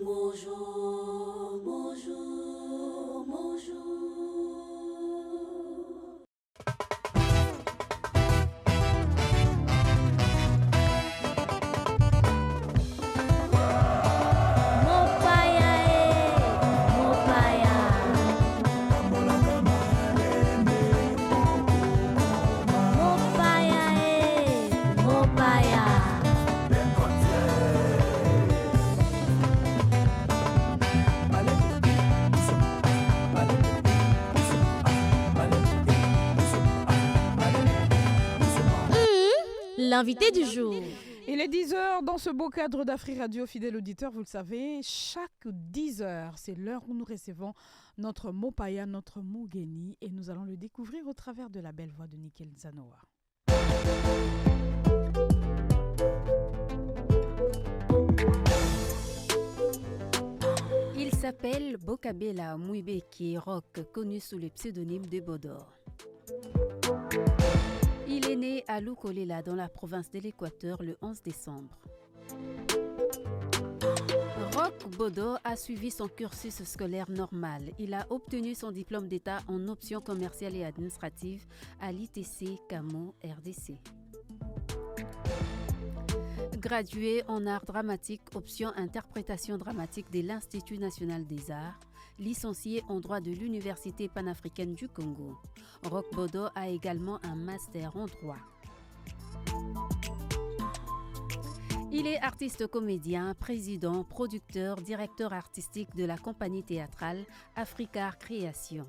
Bonjour, bonjour, bonjour. L'invité du jour. Il est 10h dans ce beau cadre d'Afri Radio. Fidèle auditeur, vous le savez, chaque 10h, c'est l'heure où nous recevons notre Mopaya, notre Mugeni, et nous allons le découvrir au travers de la belle voix de Nickel Zanoa. Il s'appelle Bokabela Mwibeki Rock, connu sous le pseudonyme de Bodor. Il est né à Lukolela dans la province de l'Équateur le 11 décembre. Roch Bodor a suivi son cursus scolaire normal. Il a obtenu son diplôme d'État en options commerciales et administratives à l'ITC Camo RDC. Gradué en art dramatique, option interprétation dramatique de l'Institut national des arts, licencié en droit de l'Université panafricaine du Congo. Roch Bodor a également un master en droit. Il est artiste comédien, président, producteur, directeur artistique de la compagnie théâtrale Africar Création.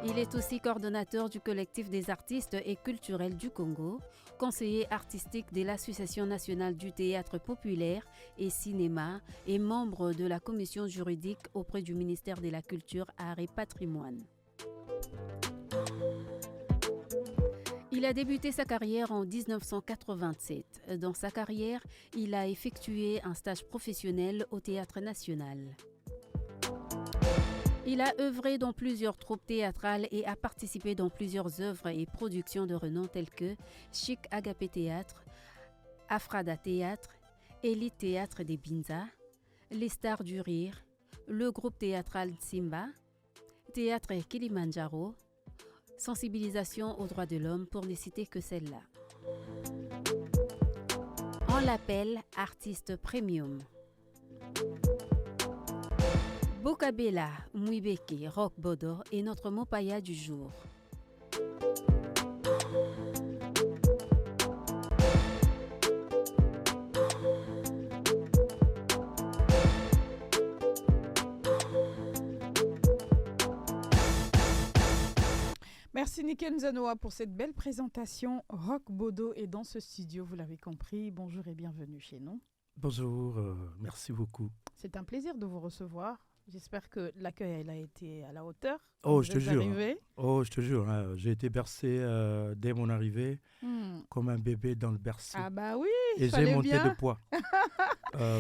Il est aussi coordonnateur du collectif des artistes et culturels du Congo, conseiller artistique de l'Association nationale du théâtre populaire et cinéma et membre de la commission juridique auprès du ministère de la Culture, Arts et Patrimoine. Il a débuté sa carrière en 1987. Dans sa carrière, il a effectué un stage professionnel au Théâtre national. Il a œuvré dans plusieurs troupes théâtrales et a participé dans plusieurs œuvres et productions de renom telles que Chic Agapé Théâtre, Afrada Théâtre, Elite Théâtre des Binza, Les Stars du Rire, le groupe théâtral Simba, Théâtre Kilimanjaro, Sensibilisation aux droits de l'homme pour ne citer que celle-là. On l'appelle artiste premium. Bokabela Mwibeki Roch Bodor est notre Mopaya du jour. Merci Nickel Zanoa pour cette belle présentation. Roch Bodor est dans ce studio, vous l'avez compris. Bonjour et bienvenue chez nous. Bonjour, merci beaucoup. C'est un plaisir de vous recevoir. J'espère que l'accueil a été à la hauteur. Oh, je te jure. Oh, je te jure. Hein, j'ai été bercé dès mon arrivée comme un bébé dans le berceau. Ah bah oui, et j'ai monté de poids.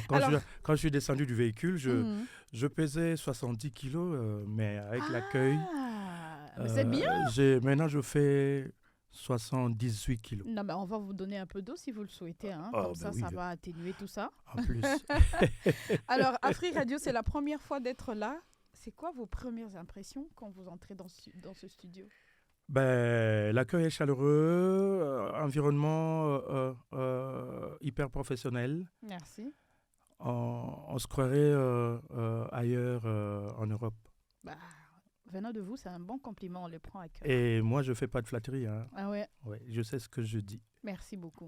Quand je suis descendu du véhicule, je pesais 70 kilos, mais avec l'accueil, c'est bien. Maintenant, je fais 78 kilos. Non, mais on va vous donner un peu d'eau si vous le souhaitez. Hein. Oh, Comme bah ça va atténuer tout ça. En plus. Alors, Afri Radio, c'est la première fois d'être là. C'est quoi vos premières impressions quand vous entrez dans ce studio? L'accueil est chaleureux, environnement hyper professionnel. Merci. On se croirait ailleurs en Europe. Venant de vous, c'est un bon compliment, on le prend à cœur. Et moi, je ne fais pas de flatterie. Hein. Ah ouais. Ouais, je sais ce que je dis. Merci beaucoup.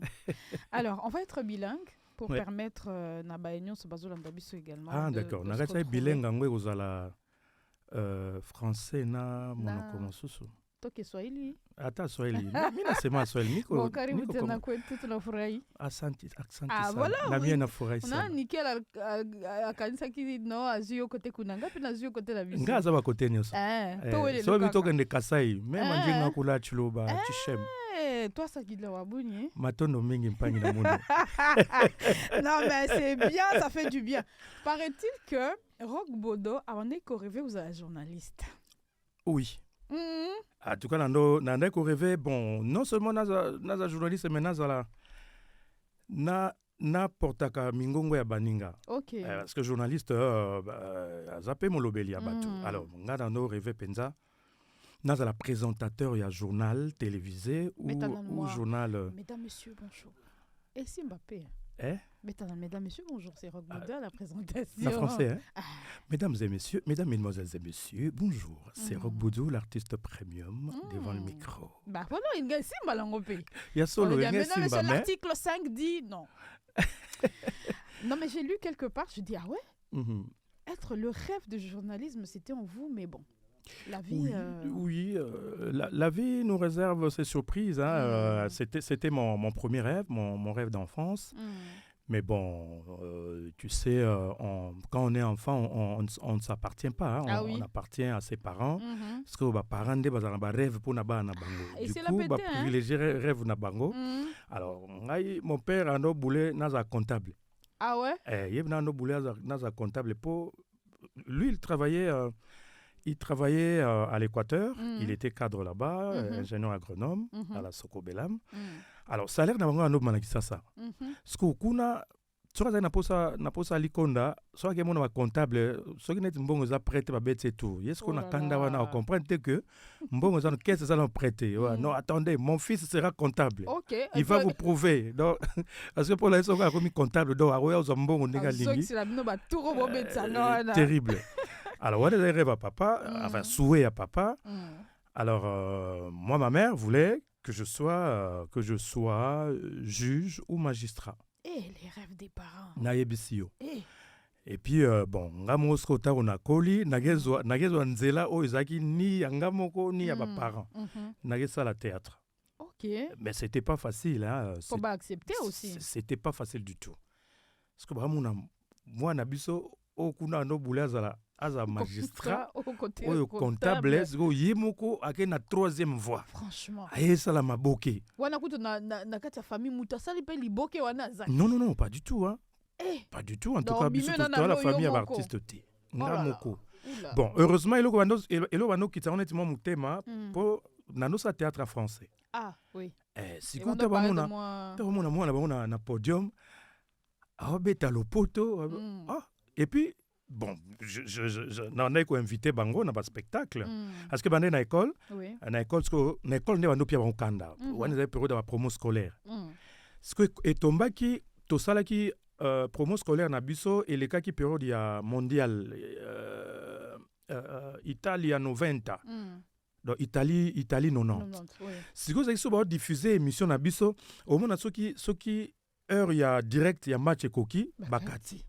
Alors, on va être bilingue pour permettre Nabaenyo Sobazolandabiso également. Ah, d'accord. On a bilingue en Wezala français na monokomosusu. Toke Swahili. Hata Swahili. Mimi nasema Swahili niko. Bon, karibu tena kwetu tunafurahi. Asante sana. Voilà. Na mimi nafurahi sana. Na Nickel akanisa kidi no azuyo kote kunanga pe na zuyo kote la biso. Ngaza ba kote nyoso. So bitoka nde Kasai, même njinga kula chiloba chishem. Toi ça guide la wabuni. Matondo mingi mpangi na muno. Non mais c'est bien, ça fait du bien. Paraît-il que Roch Bodor a un écho rêvé aux journalistes. Oui. En tout cas, nandeko rêvé, bon, non seulement naza journaliste, mais naza naportaka mingongo ya baninga. Ok. Parce que journaliste zappé mon lobeli ya bato. Alors nga na no rêve penza nazala présentateur ya journal télévisé ou journal. Mesdames, messieurs, bonjour. Et si Mbappé? Mesdames, messieurs, bonjour, c'est Rock Boudin à la présentation. En français, hein? Mesdames et messieurs, mesdames, mesdemoiselles et messieurs, bonjour. C'est Rock Boudou, l'artiste premium, devant le micro. Bah, voilà, il y a Simba l'angopé. Il y a solo, il y a Simba, mais... L'article 5 dit non. Non, mais j'ai lu quelque part, je dis, ah ouais, être le rêve de journalisme, c'était en vous, mais bon. La vie, oui, la vie nous réserve ses surprises. Hein. C'était mon premier rêve, mon rêve d'enfance. Mais bon, tu sais, quand on est enfant, on ne s'appartient pas. Hein. On appartient à ses parents. Parce que les parents ont un rêve pour Nabango. Du coup, on privilégier rêve Nabango. Alors, mon père a un boulot dans un comptable. Ah ouais? Il a un boulot dans un comptable. Lui, il travaillait à l'Équateur. Il était cadre là-bas, ingénieur agronome à la Sokobelam. Alors, salaire n'a pas un autre manakisasa. Ce que kuna, tu as na posa likonda, soit que mon comptable, soit que net mbongo za prêté ba bête tout. Est-ce qu'on a kanda wana comprendre que mbongo za qu'est-ce ça l'ont prêté. Non, attendez, mon fils sera comptable. Il va vous prouver. Donc, parce que pour la on a commis comptable donc aroya aux mbongo ndinga lingi. Terrible. Alors, on a des rêves à papa, enfin, souhait à papa. Alors, moi, ma mère voulait que je sois juge ou magistrat. Les rêves des parents. Naïbisio. Et puis, bon, ngamo skota on a koli, nagezo nzela o izaki ni angamoko ni à mes parents. Nagesa la théâtre. Ok. Mais c'était pas facile. Hein. Faut pas accepter aussi. C'était pas facile du tout. Parce que moi, nabiso, au kuna no boulazala. Aza magistrat au comptable yimoko ake na troisième voie. Franchement. Aye sala maboke. Wana kuto na kati ya famille mutasali pe liboke wana za. Non, pas du tout hein. Pas du tout en tout cas biso toute la famille à artiste té. Ngamoko. Bon, heureusement elo bano kita honnêtement mutema pour nano sa théâtre français. Ah oui. Si kuta bamona mona na podium. Abeta lopoto. Et puis bon, n'en ai invité bango na ba spectacle parce que bandé na école ne bando pia ba kanda wana za période de promo scolaire ce que etombaki to salaki promo scolaire na biso et les cas qui période ya mondial Italia 90 donc Italie 90 si vous avez so diffuser émission na biso au moins soki heure ya direct ya match ekoki bakati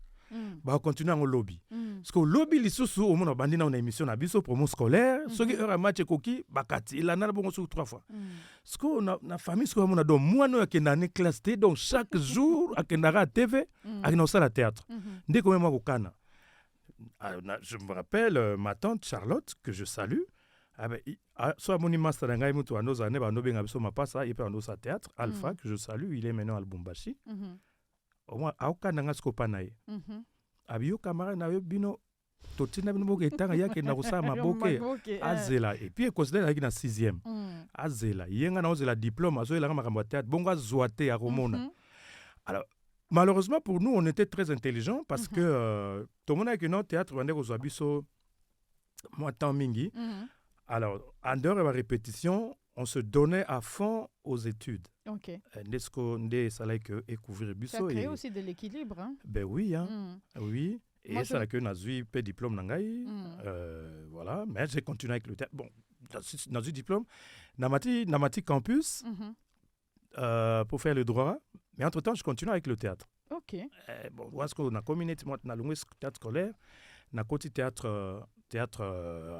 ba continuer en lobby parce que lobby lisusu au monde bandi na émission na biso promo scolaire ce qui heure match koki bakati il en a bon sur 3 fois parce que na famille ce que on a donc moi no akenda ne classe T donc chaque jour akenda à TV akenda au théâtre dès que moi kokana je me rappelle ma tante Charlotte que je salue soit mon master ngai mutu anoza ne ba no benga biso mapasa et puis anoza théâtre Alpha que je salue il est maintenant à Lubumbashi. Au moins aukana nga skopa nae abiyo camarade na yo bino totina bino boke tanga yake na kusama maboke azela et puis considère na 6e azela yenga na ozela diplôme azo la makambo théâtre bonga zoate ya romona. Alors malheureusement pour nous on était très intelligents parce que tout le monde a que notre théâtre vendait aux abisso moi temps mingi. Alors en dehors de la répétition on se donnait à fond aux études. Ok. Ça l'a que découvrir biso. Ça crée aussi de l'équilibre. Hein? Ben oui, hein. Oui. Et ça l'a que n'a eu pas diplôme nangai. Voilà. Mais j'ai continué avec le théâtre. Bon, dans le diplôme, Namati campus pour faire le droit. Mais entre temps, je continue avec le théâtre. Ok. Bon, parce qu'on a combiné na longue théâtre scolaire, na côté théâtre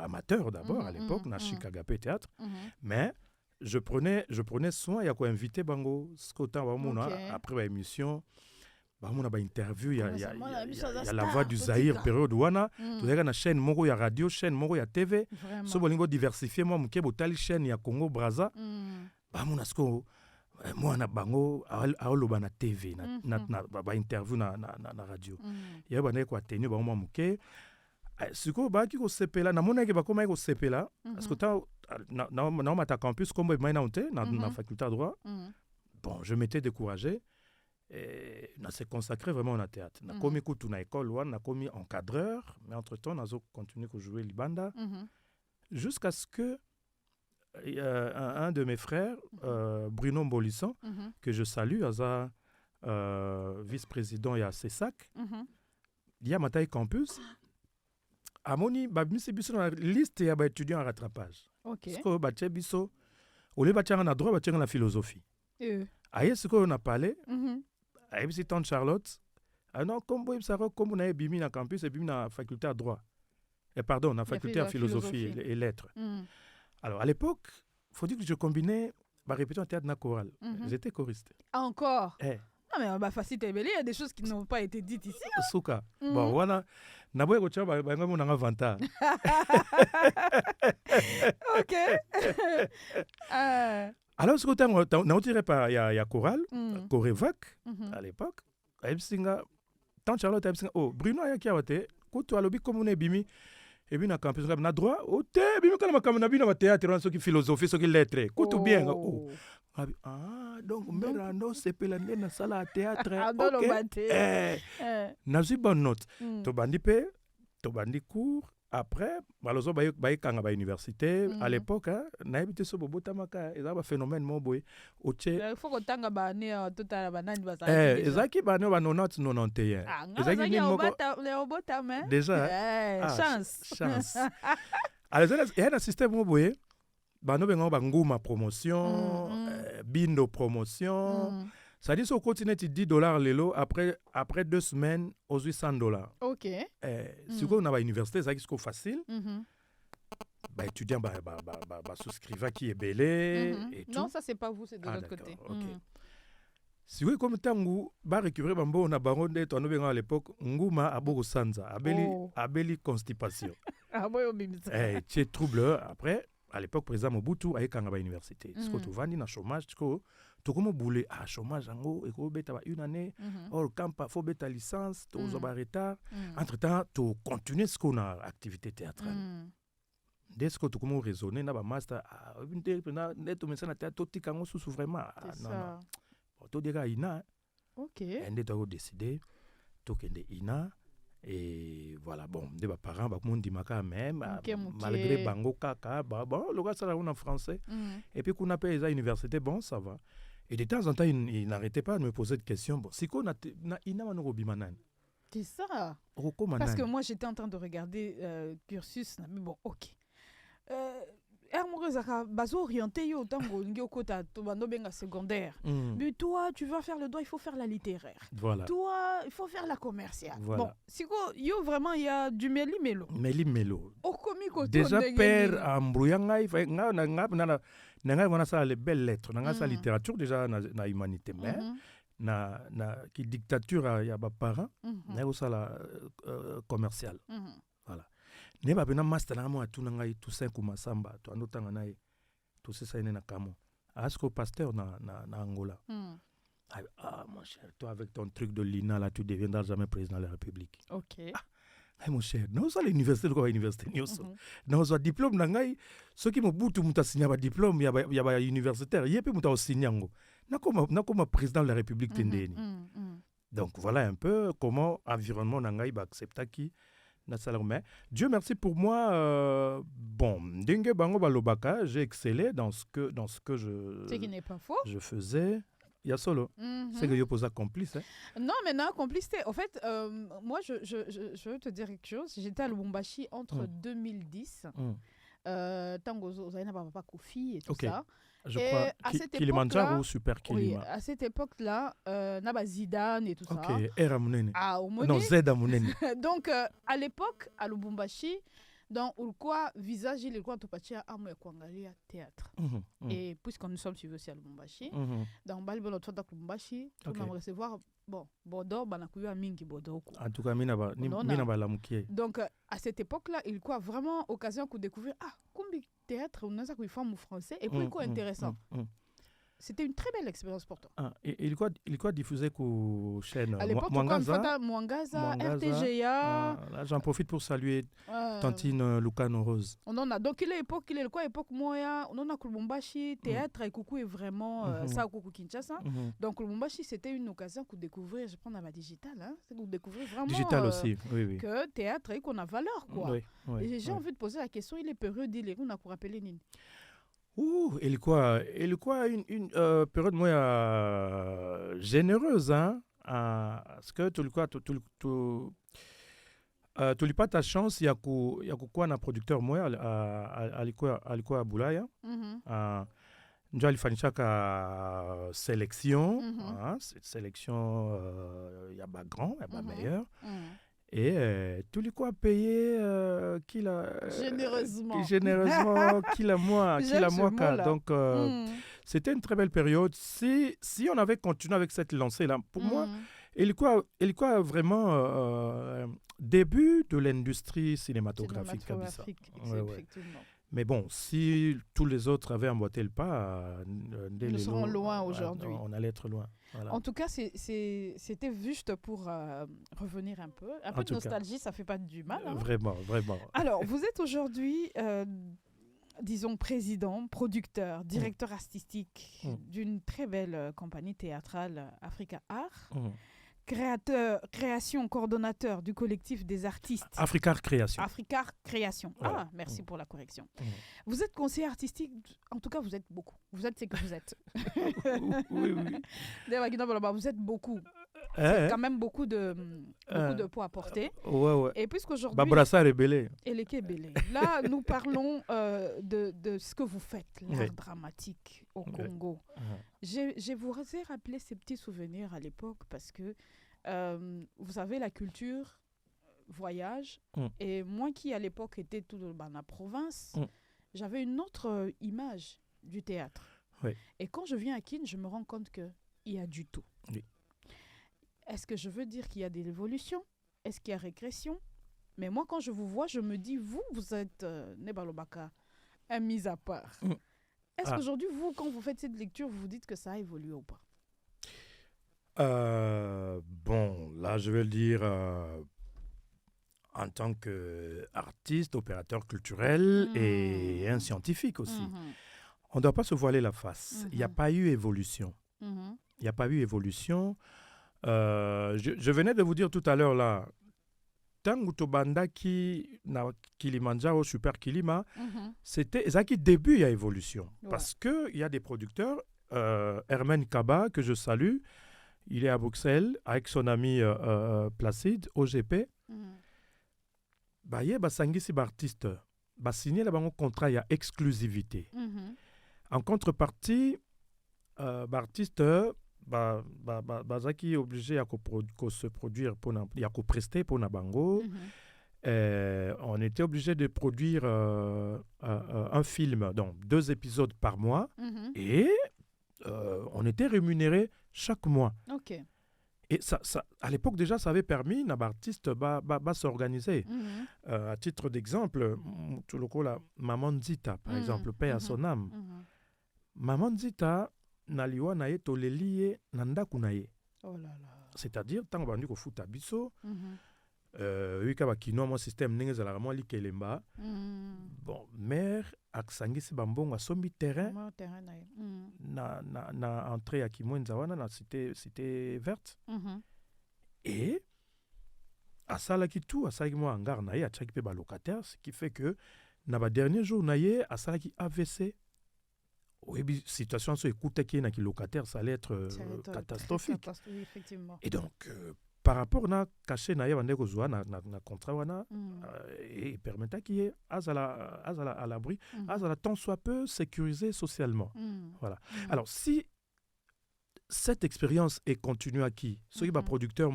amateur d'abord à l'époque, na Chicago théâtre. Mais je prenais soin, il y a quoi invité bango scotan après l'émission on a ba interview il y a la voix du Zaïre période wana tu na chaîne moko ya radio chaîne moko ya TV so bolingo diversifier moi muke botali chaîne ya Congo Brazza on a sko moi na bango aoloba na TV na ba interview na radio il y a ba ko tenu ba moi muke siko ba ki ko sepela na mona ke ba koma ko sepela parce que na mata campus comme maina onte na faculté de droit bon je m'étais découragé On s'est consacré vraiment au théâtre. On a commis kutu na école, on a commis encadreur, mais entre-temps, on a continué à jouer Libanda, jusqu'à ce que un de mes frères, Bruno Mbolisson, que je salue, Aza, vice-président à CESAC, il y a Mataï Campus, à Moni, Babisi Bisso dans la liste et étudiants en rattrapage. Parce que Baché Bisso, au lieu de battre en droit, battre en la philosophie. Aïe, ce qu'on a parlé, aïe, c'est tante Charlotte, ah non, comme on a bimi dans le campus et bimi dans la faculté à droit. Et pardon, dans la faculté à philosophie et lettres. Alors, à l'époque, il faut dire que je combinais ma répétition en théâtre na chorale. J'étais choriste. Encore Non, mais bah, facile, il y a des choses qui n'ont pas été dites ici. Souka. Bon, voilà. Naboye Gocha, bah, on a un vanta. Ok. Alors, ce que on a tiré par il y a chorale, chorévac, à l'époque. Tant Charlotte, oh, Bruno, il y a qui a été, quand tu as lobby comme on est bimi. Et puis, dans le campus, on a droit au thé. Et puis, quand on a vu dans le théâtre, ceux qui philosophie, ceux qui lettres. Écoute bien. Oh. Ah, donc, Merano, c'est pas l'année dans la salle à théâtre. On a eu bonne note. Tu as bandi cours. Après, malheureusement, il y a université. À l'époque, on a habité sur Bobotamaka. Il y a un phénomène. Il faut que tu aies total banane. Ezaki bano ba 90 91. Ezaki moko déjà. Chance. Alors il y a un système où boye bano bengo ba nguma promotion, bindo promotion. Ça dit sur continent $10 lelo après 2 semaines aux $800. OK. Si on a ba université ça qui facile. Bah étudiant bah souscrivant qui est belé et tout. Non, ça c'est pas vous, c'est de l'autre côté. OK. Si vous comme tangu ba récupérer bambo na baronde to no à l'époque nguma aboko sanza abeli constipation. Ah boy obimisa. C'est trouble après à l'époque président Mobutu a kanga ba université. Ce que tu vandi na chômage tu comme boulé à chômage ngo et ko beta une année or camp faut beta licence to zo ba retard. Entre-temps tu continues ce qu'on a activité théâtrale. Dès que tu commences à raisonner, na ba master, tu me na théâtre, tu kango sous vraiment. Non. Tu diras ina. OK. Et tu as décidé, tu kende ina. Et voilà, bon, des parents, bah, mon dimaka même, malgré bango kaka, bon, le gars, ça là, on en français. Et puis, qu'on appelle les universités, bon, ça va. Et de temps en temps, il n'arrêtait pas de me poser des questions. Bon, c'est quoi, ina manogo bimanan? C'est ça. Parce que moi, j'étais en train de regarder cursus, mais bon, OK. Bazo orienté yo tango ngio kota to bando benga secondaire. Mais toi tu vas faire le droit, il faut faire la littéraire. Voilà. Toi il faut faire la commerciale. Voilà. Bon, siko yo vraiment il y a du meli-melo. Au comique déjà père ambruyanga il fait nga wana ça les belles lettres, nga ça littérature déjà na humanité mais na qui dictature ya ba parents, na ça la commerciale. Voilà. Ne ba bena master na mo atuna ngai tout ça kuma samba to anotanga nai tout ça ina kamo asko pasteur na Angola. Ah mon cher, toi avec ton truc de l'INA là tu deviendras jamais président de la République. OK. Mon cher, non ça l'université de quoi université nyoso. Non ça diplôme na ngai ceux qui Mobutu muta signer ba diplôme ya ba universitaire yepé muta signer ngo. Na comme président de la République tendeni. Donc voilà un peu comment environnement na ngai ba accepta qui. Dieu merci pour moi. Bon, Dingue Bango Balobaka, j'ai excellé dans ce que je. C'est qui n'est pas faux. Je faisais. Il y a solo. C'est que je pose complice. Non, mais non, complicité. En fait, moi, je veux te dire quelque chose. J'étais à Lubumbashi entre 2010. Tango Zaina Papa Kofi et tout ça. Je crois Kilimanjaro ou Super Kilima. Oui, à cette époque-là, Naba Zidane et tout ça. Ok, Era Mounene. Ah, non, Zeda Mounene. Donc, à l'époque, à Lubumbashi, dans Ulkwa, visage, il est quoi, Topatia, Amo et Kwangalia, théâtre. Et puisque nous sommes suivis aussi à Lubumbashi, dans Balibon, notre fois Lubumbashi, on va recevoir, bon, Bordeaux, Banakuya, Mingi, Bordeaux. En tout cas, Minaba Lamoukier. Donc, à cette époque-là, il quoi vraiment occasion de découvrir, combien de théâtre, on a ça qu'on fait en français, et puis quoi intéressant. c'était une très belle expérience pour toi. Et il quoi diffusé sur chaîne à l'époque, Mwangaza, RTGA. Là, j'en profite pour saluer Tantine Lucano Rose. Donc, il est époque moya, on a Lubumbashi, théâtre et coucou est vraiment ça, coucou Kinshasa. Donc, Lubumbashi, c'était une occasion pour découvrir, je prends dans ma digitale, c'est pour découvrir vraiment. Digital aussi, oui. Que théâtre et qu'on a valeur, quoi. Oui, et j'ai envie de poser la question, il est période d'île, on a pour rappeler Nini. Il quoi une période moins généreuse, hein, parce que tu n'as pas ta chance, il y a quoi un producteur moi alikuwa Bulaya, njoo alifanyishaka sélection, cette sélection il y a pas grand, il y a pas meilleur. Et tout le quoi payé généreusement qu'il a moi donc c'était une très belle période. Si on avait continué avec cette lancée là, pour moi il quoi vraiment début de l'industrie cinématographique. Effectivement. Mais bon, si tous les autres avaient emboîté le pas, nous serons loin aujourd'hui. On allait être loin. Voilà. En tout cas, c'était juste pour revenir un peu. Un peu de nostalgie, ça ne fait pas du mal. Hein. Vraiment. Alors, vous êtes aujourd'hui, disons, président, producteur, directeur artistique d'une très belle compagnie théâtrale Africa Art. Création, coordonnateur du collectif des artistes. Africa Création. Ah, merci pour la correction. Vous êtes conseiller artistique, en tout cas, vous êtes beaucoup. Vous êtes ce que vous êtes. Oui. Vous êtes beaucoup. C'est quand même beaucoup de poids à porter. Ouais. Et puisqu'aujourd'hui... Babrassa rebellé. Et les Kébélé. Là, nous parlons de ce que vous faites, l'art dramatique au Congo. Je vous ai rappelé ces petits souvenirs à l'époque parce que vous avez la culture voyage et moi qui à l'époque était tout dans la province, j'avais une autre image du théâtre. Et quand je viens à Kin, je me rends compte qu'il y a du tout. Oui. Est-ce que je veux dire qu'il y a de l'évolution? Est-ce qu'il y a régression? Mais moi, quand je vous vois, je me dis, vous êtes Nebalobaka, un mis à part. Est-ce qu'aujourd'hui, vous, quand vous faites cette lecture, vous vous dites que ça a évolué ou pas? Bon, là, je vais le dire en tant qu'artiste, opérateur culturel et un scientifique aussi. On ne doit pas se voiler la face. Il n'y a pas eu évolution. Il n'y a pas eu évolution. Je venais de vous dire tout à l'heure, là, Tangu Tobanda qui na Kilimanjaro Super Kilima, c'était ça qui début il y a évolution. Parce qu'il y a des producteurs, Hermen Kaba, que je salue, il est à Bruxelles avec son ami Placide, OGP. Il y a des artistes qui signé un contrat, il y a exclusivité. En contrepartie, l'artiste qui est obligé de se produire, de prester pour Nabango. On était obligé de produire un film, donc 2 épisodes par mois, et on était rémunéré chaque mois. Et ça, à l'époque déjà, ça avait permis à l'artiste de s'organiser. À titre d'exemple, tout le coup, Maman Zita, par exemple, paix à son âme. Maman Zita, naliwa na ye toleli nandaku na ye. C'est-à-dire tant bandu ko futa biso wika ba kino mo système ndenge za la mo li kelemba. Bon, mère aksangisi bambongo sombi terrain na entrée à Kimwenza wana na cité verte. Et à ça qui tout à ça qui moi hangar na ye a tchaki pe ba locataire, ce qui fait que na ba dernier jour na ye à ça qui AVC. Oui, situation se écoute qui est locataire, ça allait être catastrophique. Effectivement. Et donc, par rapport à caché na contrat et permettait qu'il y ait à l'abri, à tant soit peu sécurisé socialement. Voilà. Alors, si cette expérience est continuée à qui, ceux qui sont producteurs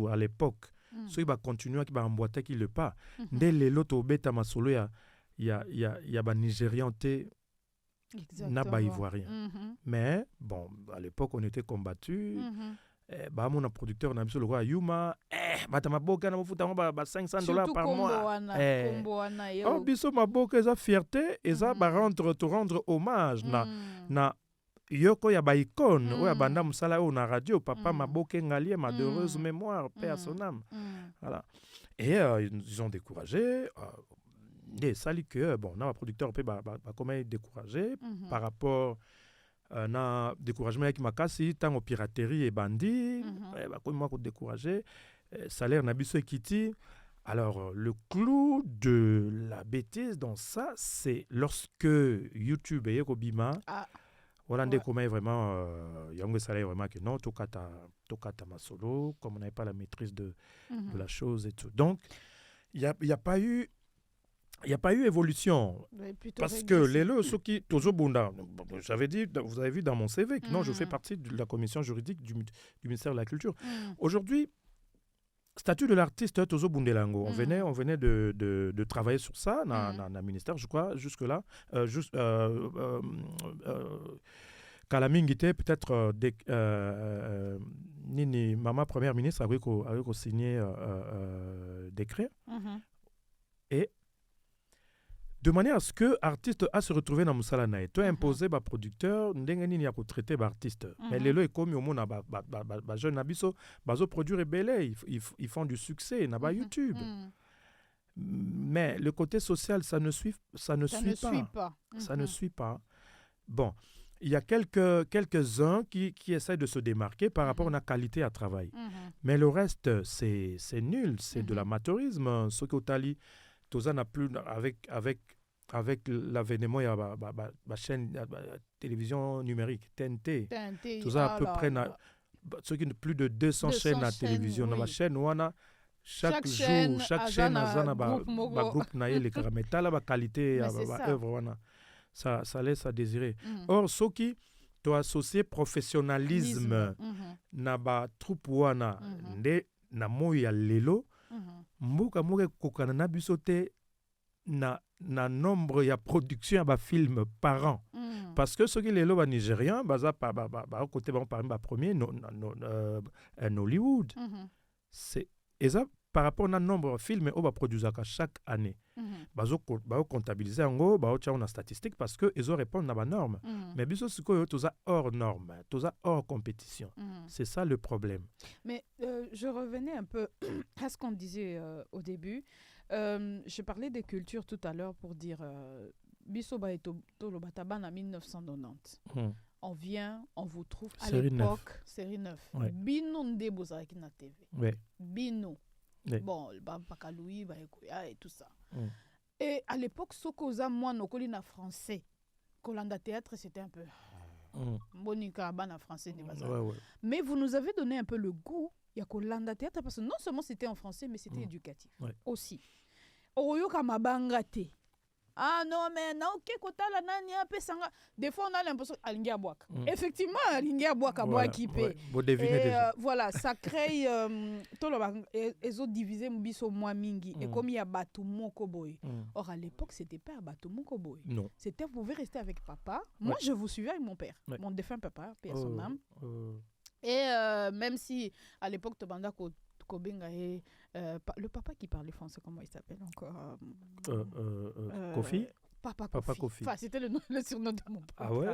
à l'époque, ceux qui continuent à qui emboîter qui le pas, dès les lots au bêta masolo, il y a Nigérian n'a pas ivoirien. Mais bon, à l'époque on était combattus. Mon producteur n'a pas le roi Yuma. Ma boka na futa ba $500 par mois. Biso ma boka eza fierté, eza ba rendre hommage na yoko ya ba icône oya banda musala oyo na radio papa Maboke Ngalie ma heureuse mémoire paix à son âme. Voilà. Et ils ont découragé et ça dit que bon na producteur peut comment découragé par rapport na découragement avec makasi tant piraterie et bandit comme moi ko découragé salaire na biso ekiti. Alors le clou de la bêtise dans ça c'est lorsque YouTube et Kobima voilà comment vraiment yango salaire vraiment que non tokata ma solo comme on n'avait pas la maîtrise de la chose et tout. Donc il y a pas eu évolution parce que les lots ceux qui toujours bunda j'avais dit vous avez vu dans mon CV que non je fais partie de la commission juridique du ministère de la Culture. Aujourd'hui statut de l'artiste toujours bundelango on venait de travailler sur ça dans ministère je crois jusque là Kalamingite peut-être nini maman première ministre avait signé décret et de manière à ce que artiste a se retrouvé dans musala na to imposé ba producteur ndenge nini ya ko traiter ba artiste mais lelo e comme au monde ba jeune abiso bazo produire belé ils font du succès na ba YouTube mais le côté social ça ne suit pas. Bon il y a quelques-uns qui essaient de se démarquer par rapport à la qualité à travail mais le reste c'est nul c'est de l'amateurisme ce que Otali Toza n'a plus avec l'avènement il y a la chaîne télévision numérique TNT Toza à peu près ce qui plus de 200 chaînes à télévision dans la chaîne où on a chaque jour chaque chaîne a un groupe naïe les caramétales la qualité œuvre ça laisse à désirer. Or ce qui doit associer professionnalisme na ba troupe wana nde na moya lelo mbuka moke kokana na biso te na nombre ya production ya film par an parce que ceux qui les loba nigériens baza pa côté ba premier Hollywood c'est ça par rapport au nombre de films au produisent chaque année bazo comptabiliser ngo ba tia na statistique parce que ils répondent à la norme mais biso siko toza hors norme toza hors compétition c'est ça le problème. Mais je revenais un peu à ce qu'on disait au début. Je parlais des cultures tout à l'heure pour dire biso ba eto lo bataban en 1990 on vient on vous trouve à l'époque série 9 bino ndeboza ki na TV bino bon baka Louis ba ekoya et tout ça et à l'époque sokoza moi nokoli na français kolanda théâtre c'était un peu Monica bana français de bazar mais vous nous avez donné un peu le goût ya kolanda théâtre parce que non seulement c'était en français mais c'était éducatif aussi oyoka mabanga te ah non mais non ok kotala nani ape sanga des fois on a l'impression alingi abwaka effectivement alingi abwaka boaki pe voilà ça crée toloba ezo diviser biso moi mingi et comme il y a batu moko boy or à l'époque c'était pas batu moko boy c'était vous pouvez rester avec papa moi je vous suivais avec mon père mon défunt papa paix à son âme et même si à l'époque tobanda Kobenga et le papa qui parlait français, comment il s'appelle encore Kofi Papa Kofi. Enfin, c'était le surnom de mon papa. Ah ouais.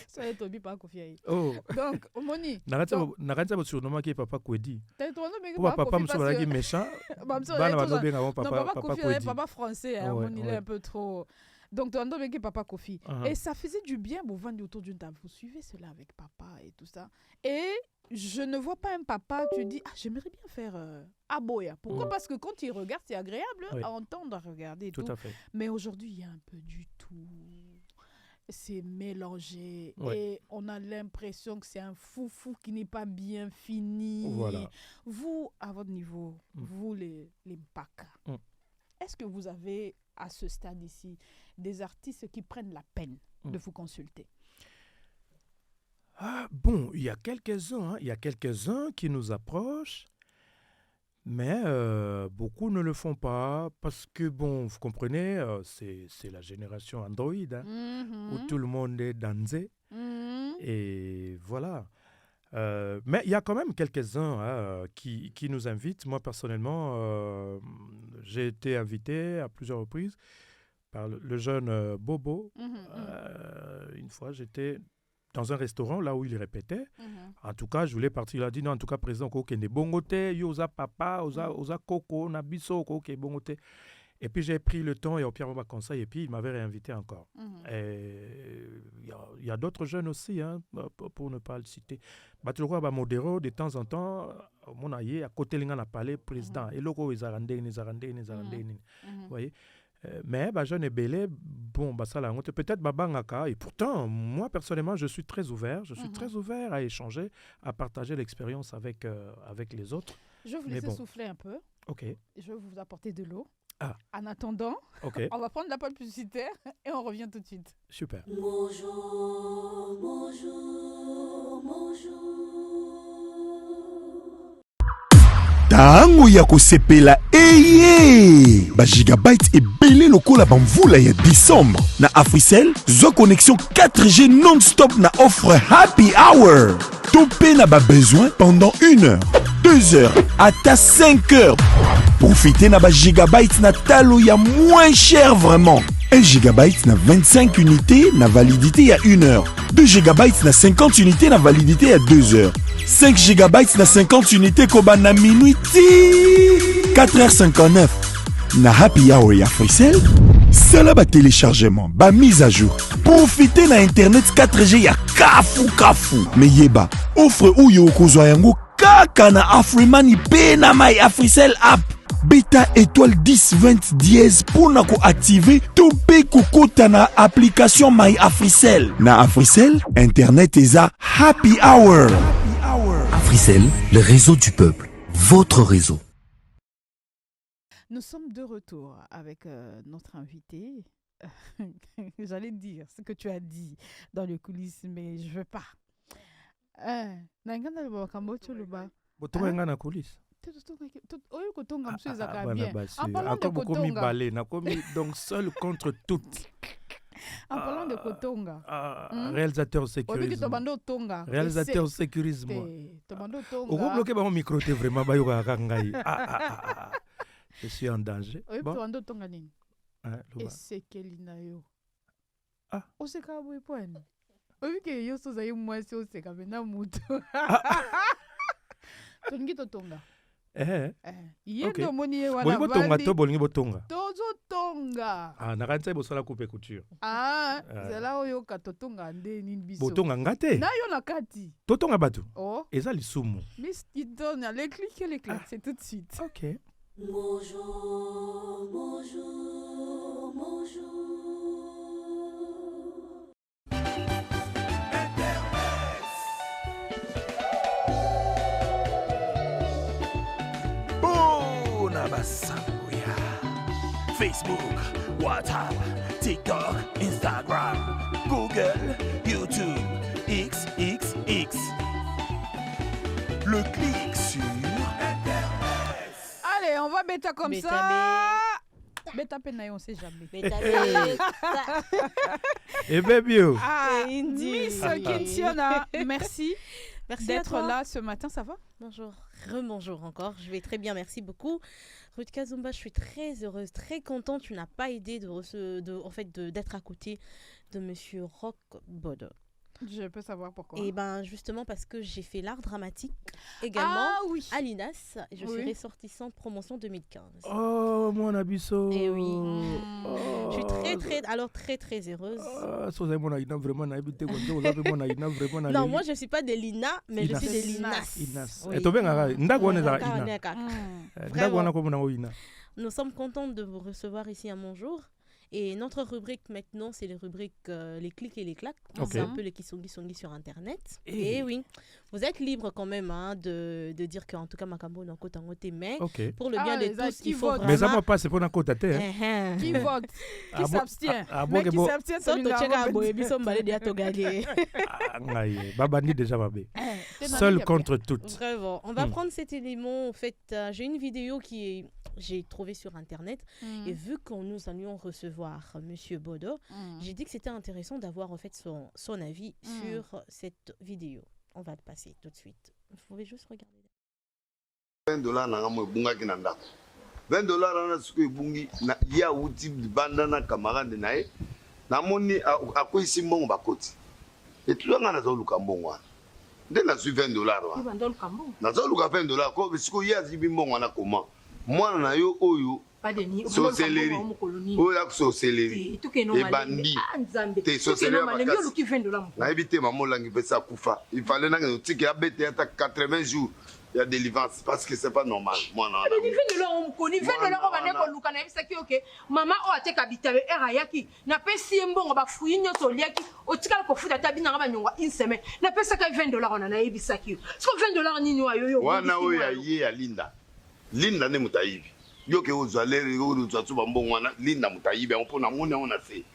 Ça est Tobi pas Kofi. Oh. Donc, Moni. N'arrête pas surnom qui est Papa Kwedi. T'as ton nom mais papa me semble méchant. Papa français, Moni il est un peu trop. Donc, tu entends bien que papa Kofi. Et ça faisait du bien, vous vendez autour d'une table. Vous suivez cela avec papa et tout ça. Et je ne vois pas un papa, tu dis, ah, j'aimerais bien faire Aboya. Pourquoi Parce que quand il regarde, c'est agréable à entendre, à regarder et tout. À fait. Mais aujourd'hui, il y a un peu du tout. C'est mélangé. Et on a l'impression que c'est un foufou qui n'est pas bien fini. Voilà. Vous, à votre niveau, vous, les Baka, est-ce que vous avez, à ce stade ici, des artistes qui prennent la peine de vous consulter? Ah, bon, il y a quelques-uns qui nous approchent, mais beaucoup ne le font pas parce que, bon, vous comprenez, c'est la génération Android, où tout le monde est dansé, et voilà. Mais il y a quand même quelques-uns qui nous invitent. Moi, personnellement, j'ai été invité à plusieurs reprises par le jeune Bobo. Une fois, j'étais dans un restaurant, là où il répétait. En tout cas, je voulais partir. Il a dit non, en tout cas, président, ok, ne bongote, yoza papa, oza koko, nabiso, ok, bongote. Et puis j'ai pris le temps et au Pierre conseil et puis il m'avait réinvité encore. Il y a d'autres jeunes aussi, hein, pour ne pas le citer. Batuloko Modero, de temps en temps, mon aïe, à côté de parlé président. Et logo, ils arrendent. Vous voyez? Mais jeune et belé, bon, ça là, peut-être babangaka. Et pourtant, moi personnellement, je suis très ouvert. Je suis très ouvert à échanger, à partager l'expérience avec les autres. Je vais vous laisser souffler un peu. Ok. Je vais vous apporter de l'eau. En attendant, on va prendre la page publicitaire et on revient tout de suite. Super. Bonjour, bonjour, bonjour. Tango ya kosepela eye ba gigabyte ebele lokola bamvula ya décembre na Africell zo connexion 4G non-stop na offre happy hour topé na ba besoin pendant 1 heure 2 heures ata 5 heures. Profitez na ba gigabyte na talo ya moins cher vraiment. 1 gigabyte na 25 unités na validité à 1 heure. 2 gigabytes na 50 unités na validité à 2 heures. 5 gigabytes na 50 unités koba na minuit 4h59. Na happy hour ya Africell, sala ba téléchargement, ba mise à jour. Profitez na internet 4G ya kafu. Mais yeba, offre ou yo kozwa yango kaka na Afriman pe na my Africell app. Beta étoile 10 20 dièse pour na ko activer to pe kokota na application My Africell. Na Africell, internet eza happy hour. Africell, le réseau du peuple, votre réseau. Nous sommes de retour avec notre invité. J'allais dire ce que tu as dit dans les coulisses, mais je ne veux pas. Donc seul contre toutes. En parlant de Kotonga. Réalisateur sécurisme. Réalisateur sécurisme. Au bloqué mon micro, t'es vraiment je suis en danger. Bon. Et c'est Tonga. Bolingi botonga. Tozotonga. Nakanza bosala coupe couture. C'est là où yoka totonga nde nini biso. Botonga ngate. Na yo na kati. Totonga batu. Oh. Eza lisumu. Miss Idona, les clics, c'est tout de suite. OK. Bonjour, bonjour, bonjour. Facebook, WhatsApp, TikTok, Instagram, Google, YouTube, XXX. Le clic sur Internet. Allez, on va bêta comme ça. Bêta penaille, on ne sait jamais. Et baby. Miss Kinsiona, merci. Merci d'être là ce matin, ça va? Bonjour, rebonjour encore. Je vais très bien, merci beaucoup. Ruth Kazumba, je suis très heureuse, très contente. Tu n'as pas aidé d'être à côté de Monsieur Roch Bodo. Je peux savoir pourquoi. Et ben justement parce que j'ai fait l'art dramatique également à l'INAS. Je suis ressortissante promotion 2015. Oh mon abisso. Et oui. Je suis très heureuse. Non, moi je suis pas de l'INA, mais je suis de l'INAS. Nous sommes contents de vous recevoir ici à Monjour. Et notre rubrique maintenant, c'est les rubriques les clics et les claques. C'est un peu les kisongi sur Internet. Et oui, vous êtes libre quand même de dire qu'en tout cas, Makambo n'a pas de mais pour le bien de tous, il faut vraiment... Mais ça m'a pas, c'est pour n'a pas Qui vote? Qui s'abstient? Mais qui s'abstient, c'est seul contre toutes. Vraiment. On va prendre cet élément. En fait, j'ai une vidéo j'ai trouvé sur Internet. Et vu qu'on nous allions recevoir Monsieur Bodo, j'ai dit que c'était intéressant d'avoir en fait son avis sur cette vidéo. On va le passer tout de suite. Vous pouvez juste regarder. $20 na ngamo bunga kinanda. $20 na suku bungi na ya uti banda na camarade nae. Na moni akoisi mbongo bakoti. Et tout le monde a un bon. Dès que je 20 dollars. Nazoluka 20 dollars. Parce que hier, j'ai bon comment. Moi, na yo oyo. So céleri. Oyo so céleri. Et bandi. T'es so céleri. Na évité maman langi pesa kufa. Il fallait na que tu abete à 80 jours. Il y a des délivrance parce que c'est pas normal. Moi non. Mais 20 dollars on connaît 20 dollars on va ne ko luka na bisa ki OK. Maman o ateka bitabe era yaki. Na pesi mbongo ba fuyi nyoto liaki. O tikala ko futa tabi na ba nyongwa une semaine. Na pesa ka 20 dollars on na yebisa ki. So 20 dollars nini wa yo yo. Wana o ya ye ya Linda. Linda ne mutaibi. Yo ke ozalere yo ozatsu ba mbongo wana Linda mutaibi on pona mona on fait.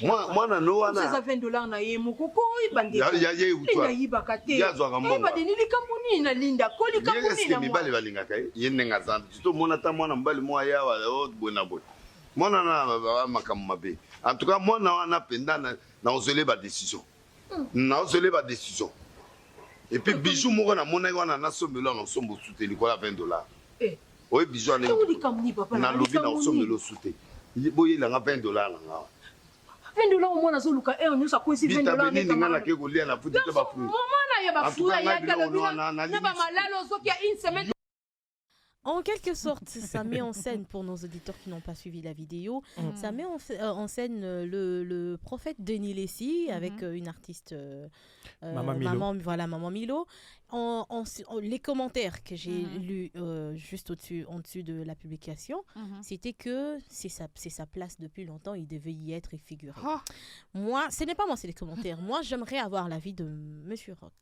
Moi na no wana. C'est 20 dollars na ye mukoko ibande. Ya ye utwa. Ya yibakate. Ya zwa mbongo. Ba de nili kamuni na Linda. Koli kamuni na. Mi bale balinga kai. Ye nenga zanda. Tu to mona ta mwana mbali mwa ya wa o bona boy. Mona na makam mabe. En tout cas moi na wana penda na ozele ba décision. Na ozele ba décision. Et puis bijou moko na mona wana na sombelo na sombo souteli ko la 20 dollars. Oui bijou na. Koli kamuni papa. Na lobi na sombelo souteli. Boye la 20 dollars na. 20 dollars au moins na zoluka et on nous a coincé 20 dollars na ngana ke ko lia na futi te ba fu. Maman na ya ba fu ya galabina. Na ba malalo zo qui a une semaine. En quelque sorte, ça met en scène, pour nos auditeurs qui n'ont pas suivi la vidéo, ça met en scène le prophète Denis Lessie avec une artiste, Maman Milo. Les commentaires que j'ai lus juste en dessus de la publication, c'était que c'est sa place depuis longtemps, il devait y être figuré. Moi, ce n'est pas moi, c'est les commentaires. Moi, j'aimerais avoir l'avis de Monsieur Rock.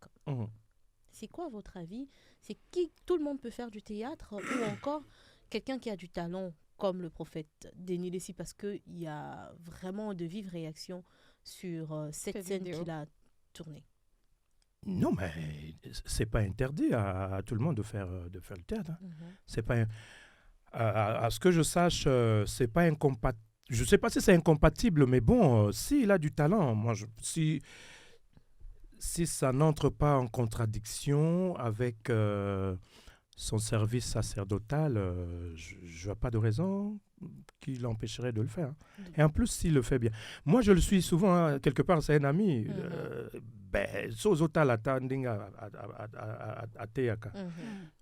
C'est quoi votre avis? C'est qui tout le monde peut faire du théâtre ou encore quelqu'un qui a du talent comme le prophète Denis Lessie, parce qu'il y a vraiment de vives réactions sur cette scène qu'il a tournée. Non, mais c'est pas interdit à tout le monde de faire le théâtre. Hein. C'est pas à ce que je sache, c'est pas incompatible. Je sais pas si c'est incompatible, mais bon, s'il a du talent, moi, si ça n'entre pas en contradiction avec son service sacerdotal, je ne vois pas de raison qui l'empêcherait de le faire. Et en plus, s'il le fait bien. Moi, je le suis souvent, hein, quelque part, c'est un ami.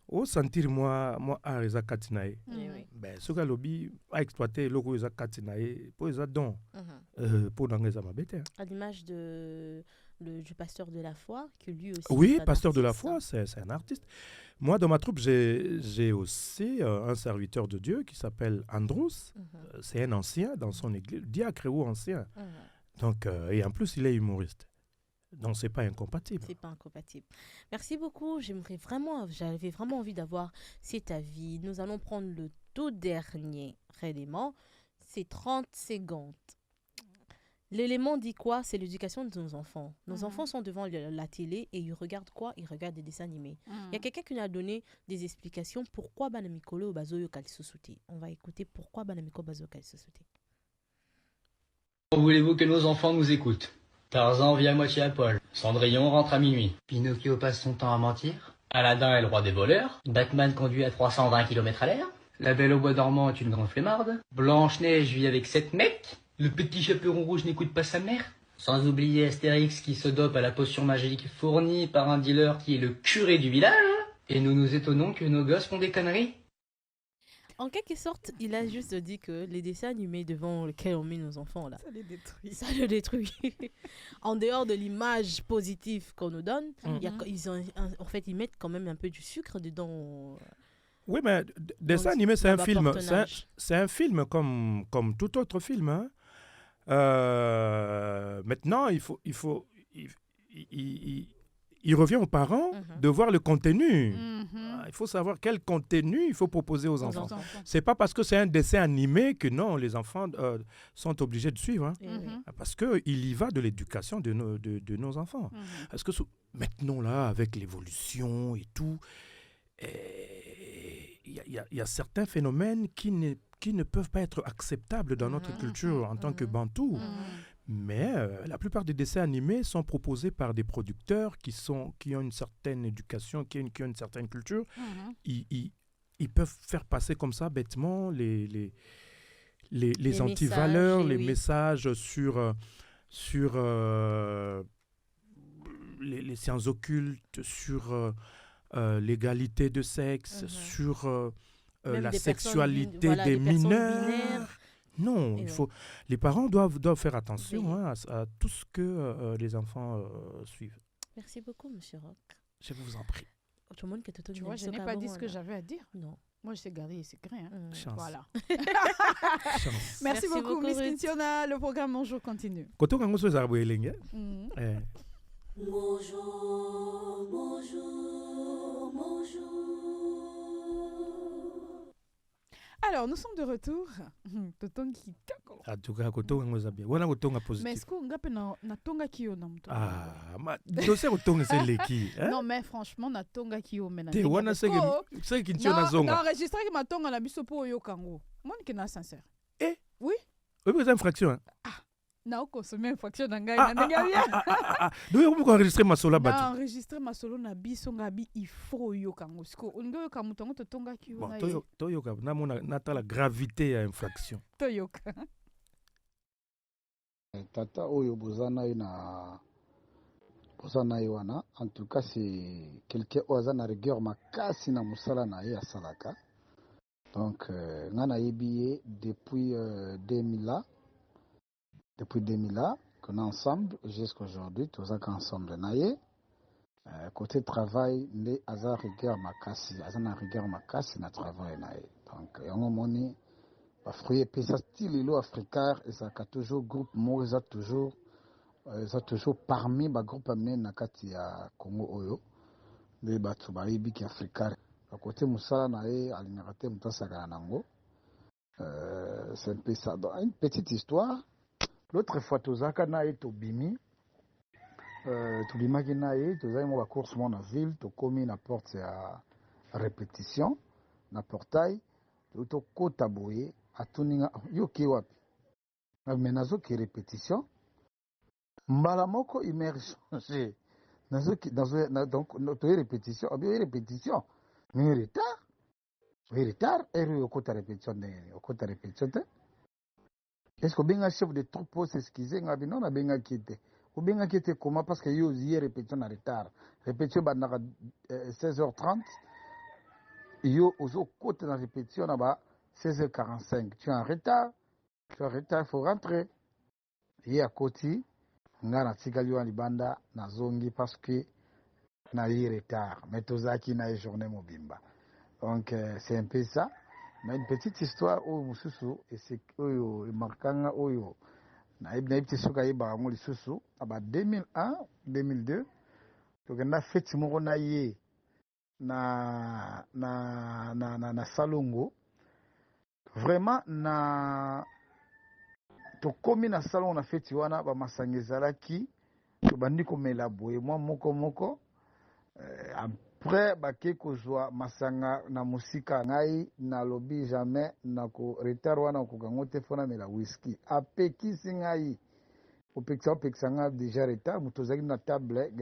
Au sentir moi à eza katinae. Ce que l'obi a exploité loko eza katinae pour eza don pour d'angeza mabete. À l'image du pasteur de la foi, que lui aussi. Oui, pasteur de la foi, c'est un artiste. Moi, dans ma troupe, j'ai aussi un serviteur de Dieu qui s'appelle Andros. C'est un ancien dans son église, diacre ou ancien. Donc, et en plus, il est humoriste. Donc, c'est pas incompatible. C'est pas incompatible. Merci beaucoup. J'avais vraiment envie d'avoir cet avis. Nous allons prendre le tout dernier élément. C'est 30 secondes. L'élément dit quoi? C'est l'éducation de nos enfants. Nos enfants sont devant la télé et ils regardent quoi? Ils regardent des dessins animés. Il y a quelqu'un qui nous a donné des explications pourquoi Banamikolo Bazoyo Kalisosuti. On va écouter pourquoi Banamiko Bazoyo Kalisosuti. Voulez-vous que nos enfants nous écoutent? Tarzan vit à moitié à poil. Cendrillon rentre à minuit. Pinocchio passe son temps à mentir. Aladdin est le roi des voleurs. Batman conduit à 320 km à l'heure. La Belle au bois dormant est une grande flemmarde. Blanche-Neige vit avec 7 mecs. Le petit chaperon rouge n'écoute pas sa mère. Sans oublier Astérix qui se dope à la potion magique fournie par un dealer qui est le curé du village. Et nous nous étonnons que nos gosses font des conneries. En quelque sorte, il a juste dit que les dessins animés devant lesquels on met nos enfants, là, ça le détruit. En dehors de l'image positive qu'on nous donne, ils mettent quand même un peu du sucre dedans. Oui, mais dessin animé, c'est un film. C'est un film comme tout autre film. Hein. Maintenant, il revient aux parents de voir le contenu. Il faut savoir quel contenu il faut proposer aux enfants. C'est pas parce que c'est un dessin animé que non, les enfants sont obligés de suivre. Hein. Parce qu'il y va de l'éducation de nos enfants. Parce que maintenant, là, avec l'évolution et tout, il y a certains phénomènes qui ne peuvent pas être acceptables dans notre culture en tant que Bantou. Mais la plupart des dessins animés sont proposés par des producteurs qui ont une certaine éducation, qui ont une certaine culture. Ils peuvent faire passer comme ça bêtement les antivaleurs, les messages sur les sciences occultes, sur l'égalité de sexe, sur la sexualité des mineurs. Non, les parents doivent faire attention à tout ce que les enfants suivent. Merci beaucoup, Monsieur Rock. Je vous en prie. Tu vois, je n'ai pas dit ce que j'avais à dire. Non. Moi, je sais garder les secrets. Hein. Chance. Voilà. Chance. Merci beaucoup, Miss Kintiona. Le programme Bonjour continue. Bonjour, bonjour, bonjour, bonjour. Alors, nous sommes de retour. Mais est-ce qu'on a tonga kio na mto? Non, mais franchement, na tonga kio mena. Non, enregistré que ma tonga na biso po yo kango. Moi, qui n'a sincère. Eh? Oui? Oui, mais c'est une fraction. Ah. Na consommé une fraction na ngai na ndenge bien. Donc on enregistrer ma solo batu. Na enregistrer ma solo na biso ngabi il faut yo kango. Siko ungo yo kamutongo to tonga ki yo na. Bon, to yo ka na mona nata la gravité à infraction. To yo ka. Tata oyo bozana ina wana en tout cas c'est quelqu'un oza na rigueur makasi na musala na ye asalaka. Donc ngana yebiye depuis 2000 Depuis 2000 qu'on est ensemble jusqu'à aujourd'hui, tous ensemble naye. Côté travail, les Aza rigueur makasi, Azana rigueur makasi na travail naye. Donc on moni ba fruit pesa style lo africain et ça a toujours groupe mo ça toujours parmi ba groupe amené na kati ya Congo oyo. Les batu ba ibiki africain. Côté musala naye alinarate mutasaka nango. C'est un peu ça. Donc, une petite histoire. L'autre fois, tozaka na ye tobimi, tobimaki na ye, tozali mo ba course mo na ville, tokomi na porte ya répétition, na portail, tokota boye, atuninga, yo ke wapi? Mais nazoki répétition, mbala moko immersion, donc toye répétition, obi répétition, mais retard, ero yokota répétition te. Est-ce que bien chef de troupe s'excuser ngabi non na benga kite ou benga kite comment parce que yo hier répétition en retard répétition ba 16h30 yo ozo côté na répétition na ba 16h45 tu es en retard faut rentrer hier à côté ngana tikali wa libanda na zongi parce que na hier retard mais tozaki na journée mobimba donc c'est un peu ça. Mais une petite histoire au Mususu et c'est oyo markanga oyo na ibti soka iba ngoli susu aba 2001 2002 to ganda feti moko na ye na salongo vraiment na to komi na salon na feti wana ba masangezalaki to bandi komela boye moko après bake kozwa masanga na musika ngai na lobi jamais na ko retard wana ko gangote fona mela whisky apekisi ngai opekisa nga déjà retard mutozaki na table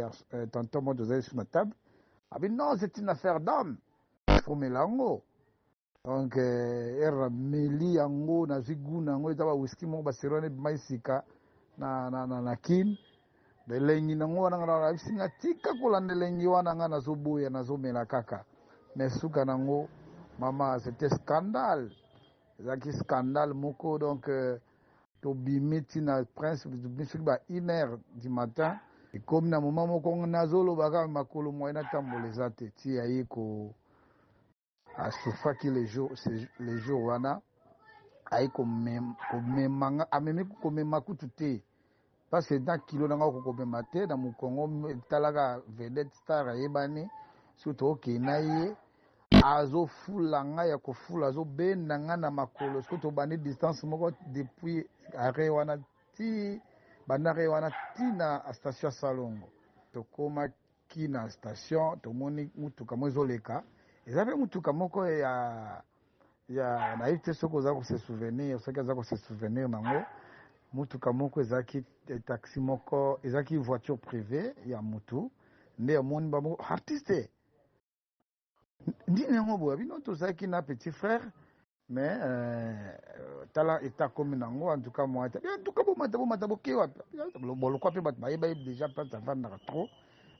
tonton mo tozaki sur la table abi non c'est une affaire d'homme faut melango donc era meli yango na ziguna ngo etaba whisky mo baserone maisika na kin belengi nango wana ngana bisinga tika kolanda lengi wana ngana zobuya nazomela kaka mesuka nango mama c'était scandale zaki scandale moko donc to bimiti na prince bimiti ba 1h du matin et comme na moment moko nazolo baka makolo moyena tamboleza te ti ayiko asufaki les jours wana ayiko memanga amemi ko mema kututé parce que dans kilo nanga ko komemate na mukongo talaka vedette star yebani surtout ke naye azo fulanga ya ko fula zo benanga na makolo surtout bani distance moko depuis are wana ti banare wana ti na station Salongo to koma ki na station to moni mutuka mozoleka ezabe mutuka moko ya na ite soko za ko se souvenir soko za ko se souvenir nango mutuka moko ezaki taxi moko ezaki voiture privée ya mutu nde amoni babo artiste ndine yango boya bino tozaki na petit frère mais tala eta komi nango en tout cas moi en tout cas bomata boke wapi bolokwa pe bato bayeba déjà pas ça vanda trop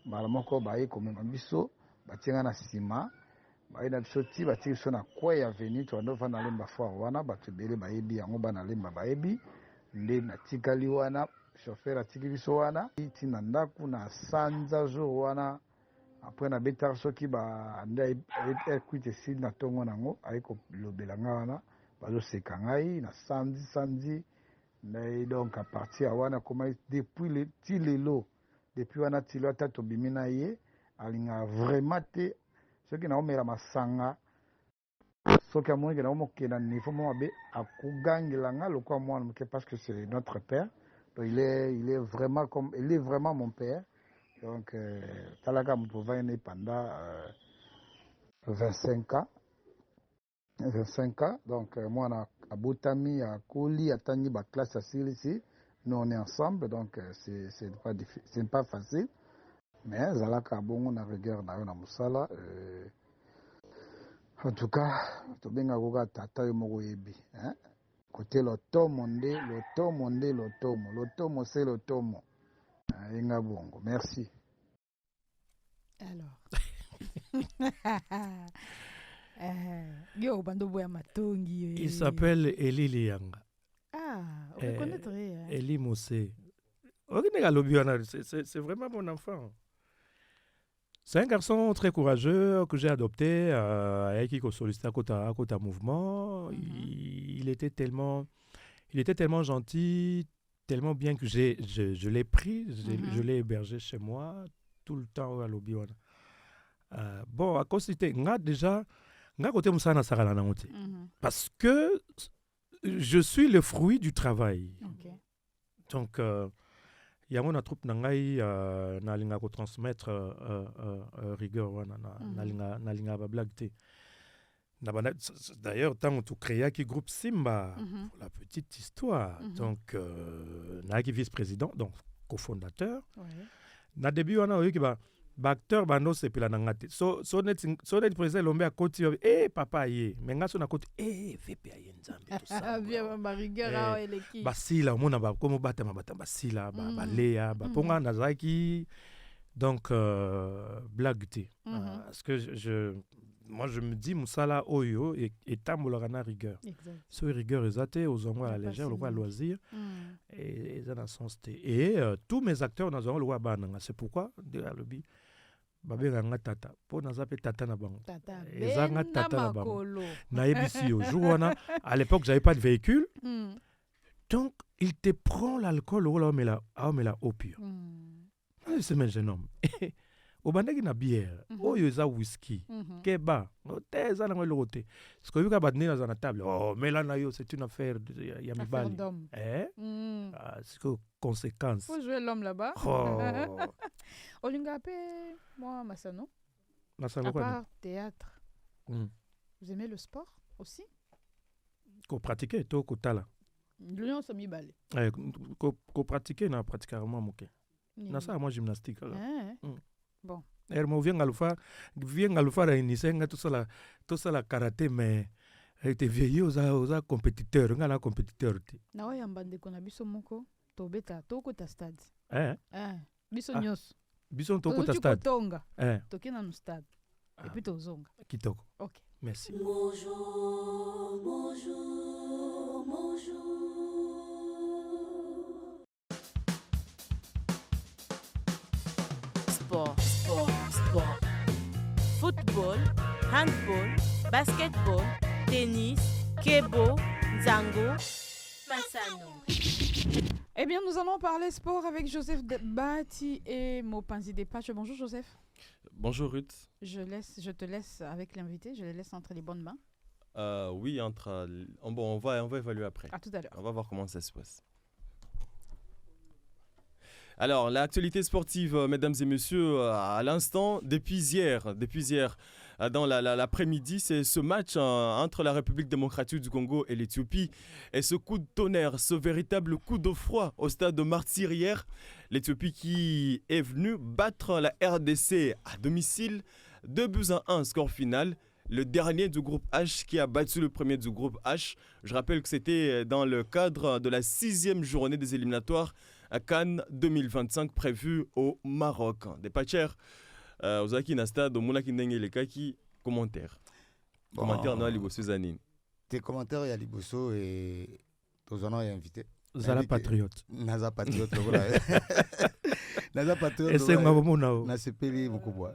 mbala moko baye komema biso batinga na nsima baye na biso ti batie biso na kwai avenue toando vanda lemba foire wana bato ebele bayebi yango bana lemba bayebi nde natikali wana chauffeur atiki biso wana ti na ndako na sanza jour wana apres nabetaka soki nde ekwite esili na ntongo nango aye kolobela nga wana bazoseka ngai na sanzi donc a partir ya wana koma depuis ti lelo depuis wana ti lelo ata tobimi na ye alinga vraiment te soki naomela masanga soki amoniki naomokenda niveau mo mabe akogangela nga lokwa mwana moke parce que c'est notre père donc il est vraiment mon père donc talaka moto ovandi pendant 25 ans donc mwana abotami akoli atangi baklasse asilisi nous on est ensemble donc c'est pas facile mais azalaka bongo na rigueur na yo na mosala en tout cas tobengaka koka tata yo moko oyebi côté lotomo c'est lotomo yenga bongo merci. Alors il s'appelle Eli Lianga. Ah, on reconnaîtrait. Eli Mossé. C'est vraiment mon enfant. C'est un garçon très courageux que j'ai adopté avec qui sollicité à Kota Mouvement. Il était tellement gentil, tellement bien que je l'ai pris, je l'ai hébergé chez moi tout le temps à l'Obiwana. Bon, à cause de déjà, parce que je suis le fruit du travail. Okay. Donc, il y a une troupe nangai nalinga ko transmettre rigueur nalinga ba blague. D'ailleurs, tant que tu crées qui groupe Simba pour la petite histoire. Donc naki vice-président, donc cofondateur. Na début on a eu qui acteur bando sepela nangate. So net président lombe à côté papa yé. Mais ngaso na côté VP aye nzambe tout ça. Bien ba rigueur et l'équipe. Basila mona ba comme batama basila ba Léa ba ponga nazaki. Donc blague té. Parce que moi je me dis musala oyo et tambolana rigueur. So rigueur ezate aux endroits à la légère, le roi loisir et ça dans sens té. Et tous mes acteurs dans le roi bananga. C'est pourquoi de la lobby babenganga tata po nazape tata na bango ezanga tata na bango na ebisi au jour wana à l'époque j'avais pas de véhicule donc il te prend l'alcool au la au pur c'est un jeune homme au bandaki na bière oyo eza whisky keba teza na ngelo côté ce que yuka badne na table mais là na yo c'est une affaire ya mibali c'est que conséquence faut jouer l'homme là-bas. Olinga pe moi Masano à part théâtre vous aimez le sport aussi ko pratiquer to ko tala l'union so mibale ko pratiquer na pratiquement moké na ça moi gymnastique là bon mo vient galufa ra inisenga tout ça la karaté mais était vieilli aux compétiteurs ngala compétiteur ti na wa yambande ko na biso moko to beta to ko ta stade biso nyos biso to ko ta stade to kina no stade et puis to zonga kitoko. OK merci. Bonjour. Sport. Football, handball, basketball, tennis, kebo, zango, Masano. Eh bien, nous allons parler sport avec Joseph Bati et Mopanzi Depache. Bonjour Joseph. Bonjour Ruth. Je te laisse avec l'invité, je les laisse entre les bonnes mains. Oui, on va évaluer après. À tout à l'heure. On va voir comment ça se passe. Alors, l'actualité sportive, mesdames et messieurs, à l'instant, depuis hier, dans l'après-midi, c'est ce match entre la République démocratique du Congo et l'Éthiopie. Et ce coup de tonnerre, ce véritable coup de froid au stade de Martyr hier, l'Éthiopie qui est venue battre la RDC à domicile, 2-1, score final. Le dernier du groupe H qui a battu le premier du groupe H. Je rappelle que c'était dans le cadre de la 6e journée des éliminatoires à Cannes 2025 prévu au Maroc. Des patchers, aux Aki na stade, au Mouna Kindenge les Kaki, commentaires. Commentaires non, Liboso Zanine. Tes commentaires, il y a Liboso et Tozanon est invité. Zala Patriote. Naza Patriote, voilà. Naza Patriote. Et c'est un moment où na sepeli mukubwa.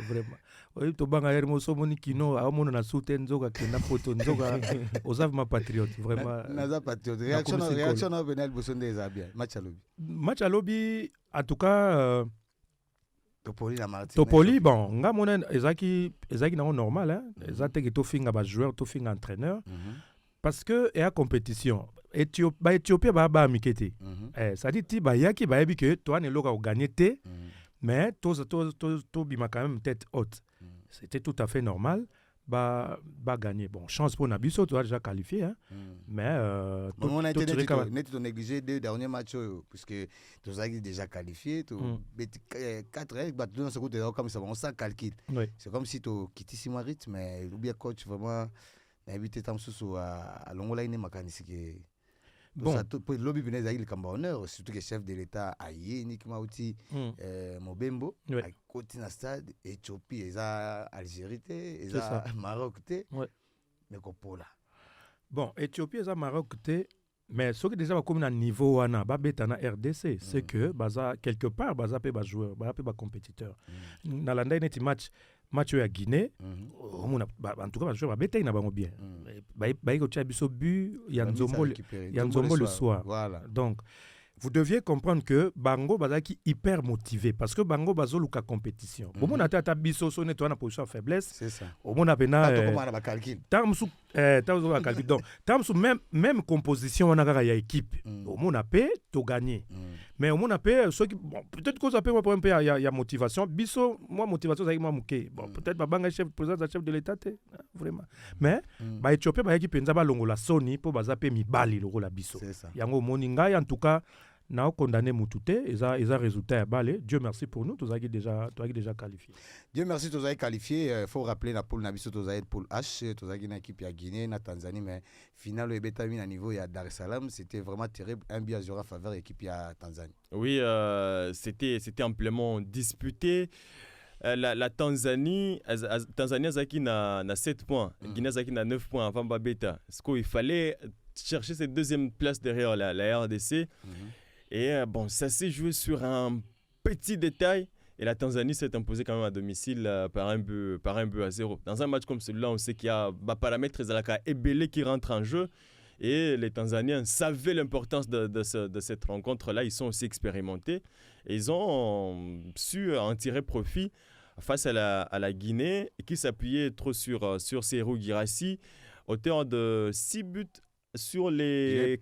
Vraiment. Oui, to banga yermo so moni kino a mono na soute nzoga kena poto nzoga ozav ma patriote vraiment. Naza Patriote. Réaction na Benel Bosonde Zabia. Match à lobby. En tout cas Topoli na Martin. Topoli bon, nga mona ezaki na normal hein. Ezate to finga ba joueur, to finga entraîneur. Parce que et à compétition Éthiopie ba mikete. Ça dit ti ba yaki ba yebi que toi ne loka gagner té mais to bima quand même tête haute. C'était tout à fait normal ba gagner. Bon, chance pour Nabiso, tu as déjà qualifié hein. Mais on a été négligé 2 derniers matchs puisque tu as déjà qualifié, tu 4 bah tout ce côté comme ça on s'en calcule. C'est comme si tu quittais Simarit mais ou bien coach vraiment invité tam sous à longola ine makanisiki. Bon, pour le lobby venez il comme honneur surtout que chef de l'état aïe uniquement outil Mobembo à côté na stade Éthiopie et Algérie et Maroc mais kopola. Bon, Éthiopie et Maroc mais ce qui déjà comme na niveau wana ba beta na RDC c'est que baza quelque part baza pe ba joueur ba pe ba compétiteur. Na landa net match à Guinée en tout cas je vais bêter na bango bien ba ko biso but yanzombo le soir voilà. Donc vous deviez comprendre que bango bazaki hyper motivé parce que bango bazoluka compétition bon mon ata biso sonné toi na position faiblesse c'est ça au mon apena tamsu donc tamsu même composition on a ya équipe au mon apé to gagner mais au mon apé ceux qui bon peut-être que ça peut un peu il y a motivation biso moi motivation ça moi muké bon peut-être babanga président de l'état vraiment mais ba Éthiopie ba équipe nza ba longola soni po bazape mibali lokola biso yango moninga en tout cas n'a condamné Moutouté et ça résultat balé. Dieu merci pour nous, tous déjà qualifié. Dieu merci tous qualifié. Faut rappeler la poule Nabiso tous poule H, tous une équipe à Guinée, na Tanzanie mais final le Betamine à niveau il y a Dar es Salaam, c'était vraiment terrible, 1-0 à faveur équipe à Tanzanie. Oui, c'était amplement disputé. La Tanzanie Zaki n'a 7 points, Guinée Zaki n'a 9 points avant Babeta. Ce qu'il fallait chercher cette deuxième place derrière la RDC. Et bon, ça s'est joué sur un petit détail. Et la Tanzanie s'est imposée quand même à domicile par un but à 0. Dans un match comme celui-là, on sait qu'il y a paramètres Zalaka et Belé qui rentrent en jeu. Et les Tanzaniens savaient l'importance de cette rencontre-là. Ils sont aussi expérimentés. Et ils ont su en tirer profit face à la Guinée, qui s'appuyait trop sur Serhou Guirassy, auteur de 6 buts sur les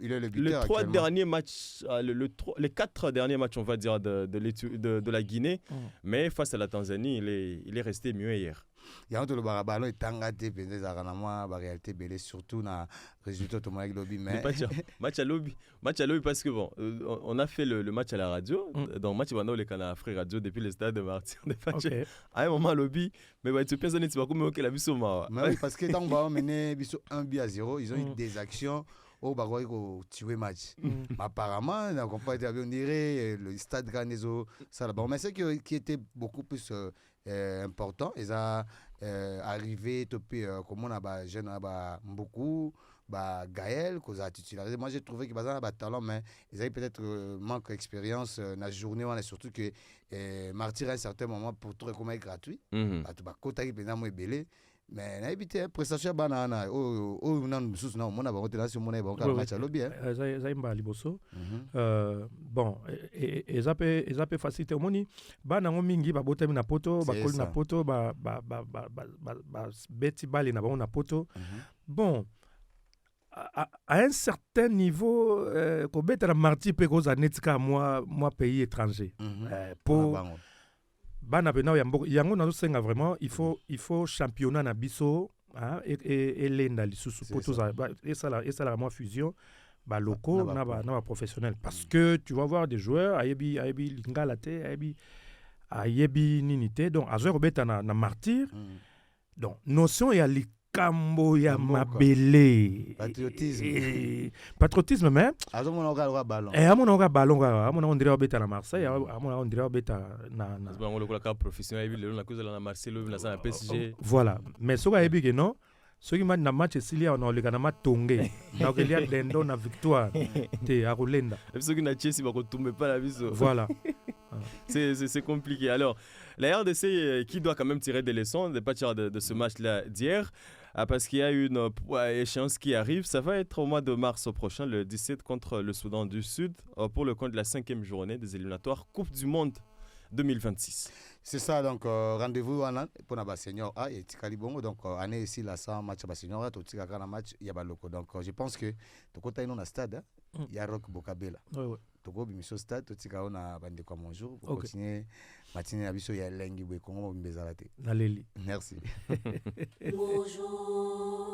3 derniers matchs, les 4 derniers matchs, on va dire, de la Guinée. Mais face à la Tanzanie, il est resté mieux hier. Il y a un autre barabalo et tangate pendant zaranama la réalité belé surtout na résultat de mon lobby mais match à lobby parce que bon on a fait le match à la radio donc match pendant le canal Afrique Radio depuis le stade de Martyr de Pache à un moment lobby mais bah tu penses n'est pas comme que la biso ma mais parce que tant on mené biso 1-0 ils ont eu des actions au bagoi ko tuer match apparemment on comprend on dirait le stade Ganezo ça là bon mais c'est qui était beaucoup plus important ils a arrivé topé comme on a ba jeune ba beaucoup ba Gaël qu'on a titularisé. Moi j'ai trouvé que bazan a talent mais ils avaient peut-être manque d'expérience na journée on a surtout que Martyr à un certain moment pour tout recommander gratuit ba to ba kota qui pendant moi belé mais na évité prestation banana non sous non mona ba hôtel sur mona ba match à lobby ça imba liboso bon et ça peut faciliter moni bana mingi ba botami na poto ba koli na poto ba beti bali na ba na poto bon à un certain niveau ko beta na marti pe ko za netika moi pays étranger pour bana bena yango na senga vraiment il faut championnat na biso hein et lenda lisusu pour tous et ça la moi fusion ba locaux na ba professionnel parce que tu vas voir des joueurs ayebi lingala te ayebi ninité donc azo beta na martyr donc notion et makambo ya mabele patriotisme mais azomona oka ballon amona oka ballon amona on dirait obeta na Marseille amona on dirait obeta na on le ka professionnel et le na cause la Marseille le na sa PSG voilà mais soka ebi que non soki match na match Silia on le kana matonge na kelia dendo na victoire te akolenda soki na Chelsea ba ko tomber pas la biso voilà c'est compliqué. Alors, la RDC qui doit quand même tirer des leçons des partir de ce match-là d'hier, parce qu'il y a une échéance qui arrive. Ça va être au mois de mars prochain, le 17 contre le Soudan du Sud, pour le compte de la 5e journée des éliminatoires Coupe du Monde 2026. C'est ça, donc rendez-vous pour la senior A et Tikalibongo. Donc, année ici, là, ça, match à senior A, tout le match, il y a Baloko. Donc, je pense que, tout côté, il y a un stade, il y a Rock Bokabela. Oui. Togo bimisho stade totika ona bande kwa bonjour pour continuer matinée abiso ya lengi bwe kongo mbezalate naleli merci bonjour.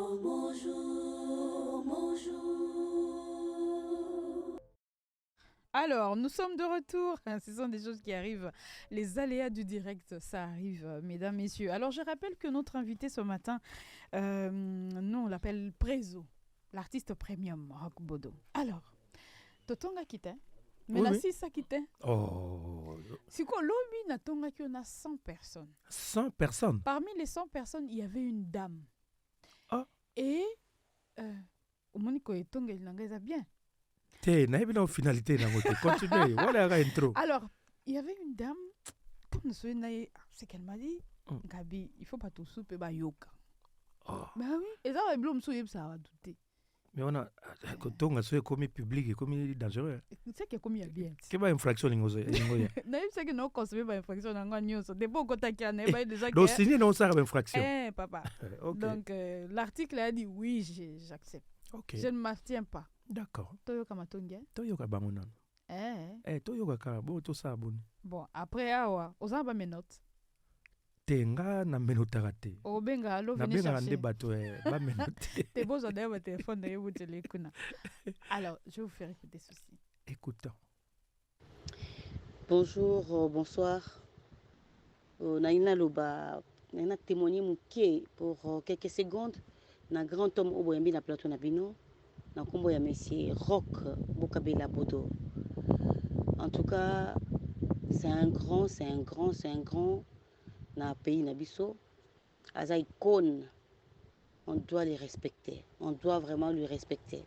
Alors, nous sommes de retour. Ce sont des choses qui arrivent. Les aléas du direct, ça arrive, mesdames, messieurs. Alors, je rappelle que notre invité ce matin, nous, on l'appelle Prezo, l'artiste premium Rock Bodo. Alors, Totonga Kite. Mais là, si ça quittait. Oh. C'est quoi l'obbi n'a tonga qui on a 100 personnes. 100 personnes. Parmi les 100 personnes, il y avait une dame. Ah. Et au Monico et tonga il n'engage bien. T'es n'a finalité dans votre continuez. Voilà la intro. Alors, il y avait une dame comme nous sommes c'est qu'elle m'a dit Gabi, il faut pas tout souper ba yoka. Oh. Bah oui, et ça va blom souyer ça va douter. Mais on a quand on a commis public et commis dangereux. C'est que commis bien. Qu'est-ce que infraction lingozo? Naïm c'est que non consommer pas infraction dans news. Des beaux contacts qui en est pas déjà. Donc signer non ça infraction. Papa. Okay. Donc l'article a dit oui, j'accepte. Okay. Je ne m'abstiens pas. D'accord. Toyoka matonga. Toyoka bamonan. Toyoka kabo to sabuni. Bon, après awa, oza ba mes notes. Tenga na menotagate. Obenga alo venez chercher. Na benga bato ba menote. T'es beau d'ailleurs votre téléphone d'ailleurs vous télécuna. Alors, je vais vous faire écouter ceci. Écoutons. Bonjour, bonsoir. Naina loba, naina témoigner muké pour quelques secondes. Na grand homme au boyambi na plateau na bino. Na kombo ya monsieur Rock Bokabela Bodo. En tout cas, c'est un grand na pays nabiso aza icône, on doit les respecter, on doit vraiment lui respecter.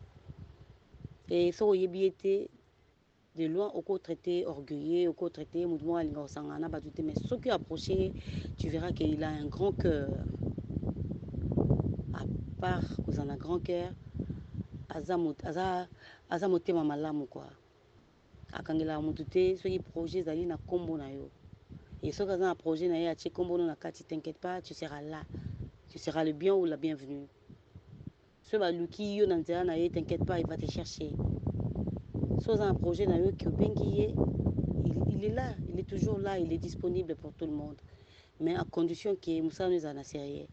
Et so yebiete de loin au traité orgueilleux, au traité mouvement alinga sangana batute, mais ceux qui approché, tu verras qu'il a un grand cœur. À part vous en a un grand cœur, aza motema malamu quoi. Akangela mutute ceux qui projet zali na kombo na yo. Et ce que un projet na ya kombo na kati, t'inquiète pas, tu seras là. Tu seras le bien ou la bienvenue. Ce baluki yo nanzera na ye, t'inquiète pas, il va te chercher. Ce un projet na yo qui il est là, il est toujours là, il est disponible pour tout le monde. Mais à condition que Moussa nous en a sérieux.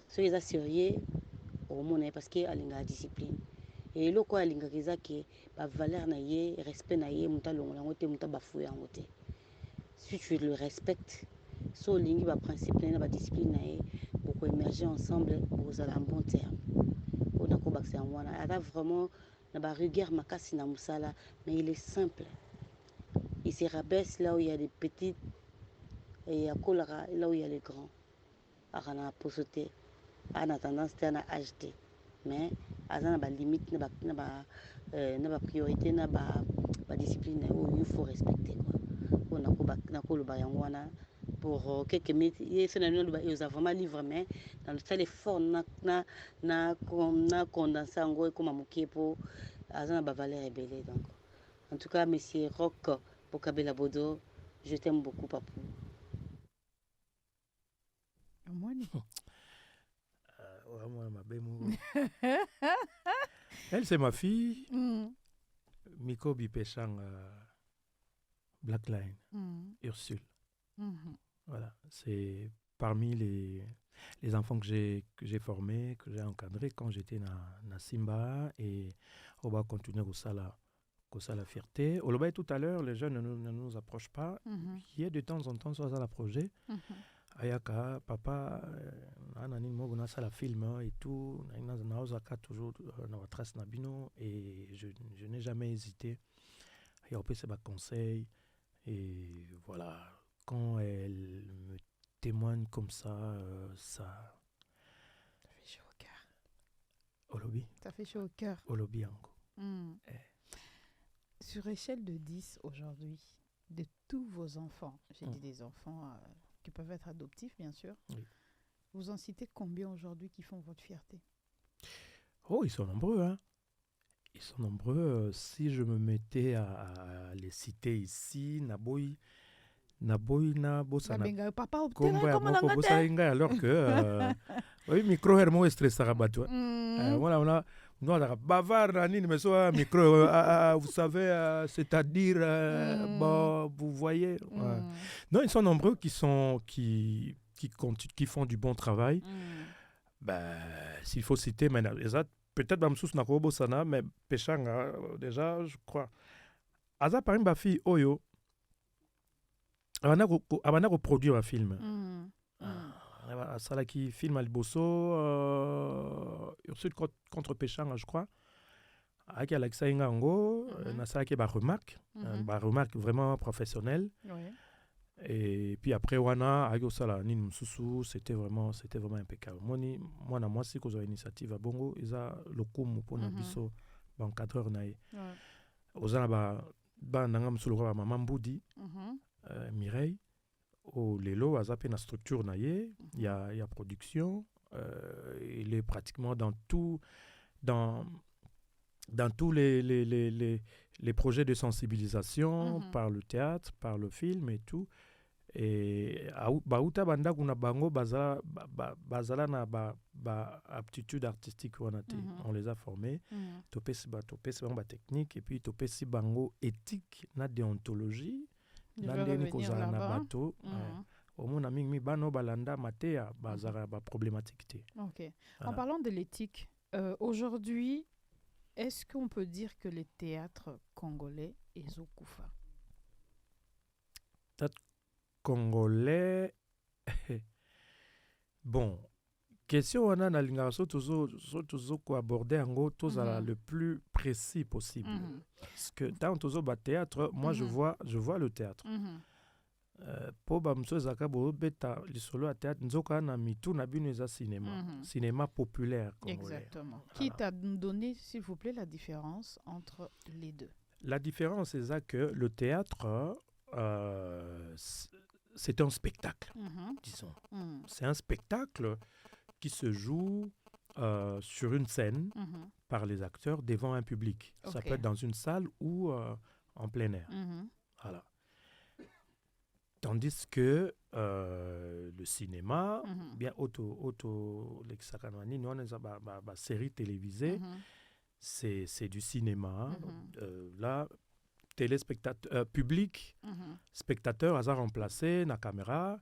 Ce qui est sérieux au monde parce que alinga discipline. Et le quoi alinga kiza que ba valeur na ye, respect na ye, muta longola ngote muta bafoué ngote. Si tu le respectes, so lingi ba principe na ba discipline na ye, pour émerger ensemble, vous allez en bon terme. On a ko baxé en wana. Ada vraiment na ba rigueur makasi na musala, mais il est simple. Il se rabaisse là où il y a des petites et à kolara là où il y a les grands. Arana posoté. Ana tendance à acheter. Mais azana ba limite na ba priorité na ba discipline où il faut respecter quoi. On a ko ba yangwana pour quelques minutes et c'est nous ils ont vraiment livré mais dans le seul effort na condensé en gros comme amuké pour azana ba valeur rebelle donc en tout cas monsieur Rock Bokabela Bodo, je t'aime beaucoup papou. Elle, c'est ma fille. Miko Bipechang Blackline, Ursule. Voilà, c'est parmi les enfants que j'ai formés, que j'ai encadrés quand j'étais na Simba et on va continuer au Sala. La fierté. Au Lobaï tout à l'heure, les jeunes ne nous approchent pas. Il y a de temps en temps, soit à la projet. ayaka papa ana nini moko nasala film et tout naozaka toujours na batrace na bino et je n'ai jamais hésité à opesa ba conseil et voilà quand elle me témoigne comme ça ça fait chaud au cœur. Olobi Ça fait chaud au cœur. Olobi yango. Sur échelle de 10 aujourd'hui, de tous vos enfants, j'ai dit des enfants qui peuvent être adoptifs, bien sûr, oui. Vous en citez combien aujourd'hui qui font votre fierté? Oh, ils sont nombreux, hein. Ils sont nombreux. Si je me mettais à les citer ici, Naboy na Bosana. Papa, alors que oui, micro hermo stress à bateau. Voilà, on a bavard nini mais soit micro vous savez c'est-à-dire bon vous voyez. Non, ils sont nombreux qui font du bon travail. S'il faut citer maintenant peut-être bamsous na ko Bosana mais Pechanga déjà je crois. Aza par une fille Oyo abana reproduire un film. Salaki film à Liboso ensuite contre Pechanga je crois. Aki Alexa Ingango na salaki ba remarque vraiment professionnelle. Et puis après wana aki sala nini mususu c'était vraiment impeccable. Moi si ko zo initiative à Bongo isa lokumu pona biso ba encadreur nae. Ozana ba nanga musulu ba maman Mbudi. Mireille au Lelo a zappé la structure naïe, il y a production, il est pratiquement dans tous les projets de sensibilisation par le théâtre, par le film et tout. Et bauta banda kuna bango bazala na aptitude artistique on les a formés. Topesi bango technique et puis topesi bango éthique na déontologie. Problématique. En parlant de l'éthique, aujourd'hui, est-ce qu'on peut dire que les théâtres congolais est Zokoufa? Théâtre congolais, bon, question on a toujours aborder le plus précis possible. Parce que dans le théâtre, moi je vois le théâtre. Pour beta lisolo à théâtre nzoka na mitu na bino eza cinéma populaire congolais. Exactement. Qui t'a donné s'il vous plaît la différence entre les deux? La différence c'est que le théâtre c'est un spectacle, disons. C'est un spectacle qui se joue sur une scène par les acteurs devant un public. Ça peut être dans une salle ou en plein air. Voilà. Tandis que le cinéma, bien série télévisée, c'est du cinéma. Là, téléspectateur, public, spectateur, hasard remplacé, la caméra,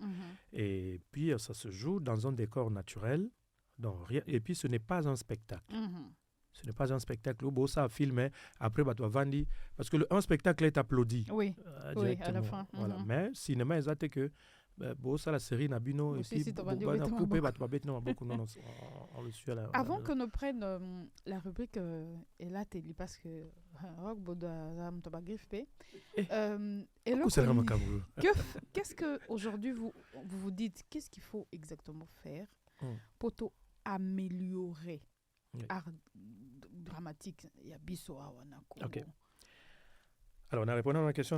et puis ça se joue dans un décor naturel, et puis ce n'est pas un spectacle. Ce n'est pas un spectacle où ça filme, après tu vas vendre, parce que un spectacle est applaudi. Oui, à la fin. Voilà. Mais cinéma, c'est que ça la série Nabino et puis avant que nous prenne la rubrique et là tu parce que rock qu'est-ce que aujourd'hui vous dites, qu'est-ce qu'il faut exactement faire pour améliorer art dramatique il y a biso awana Congo. Alors, on a répondu à la question,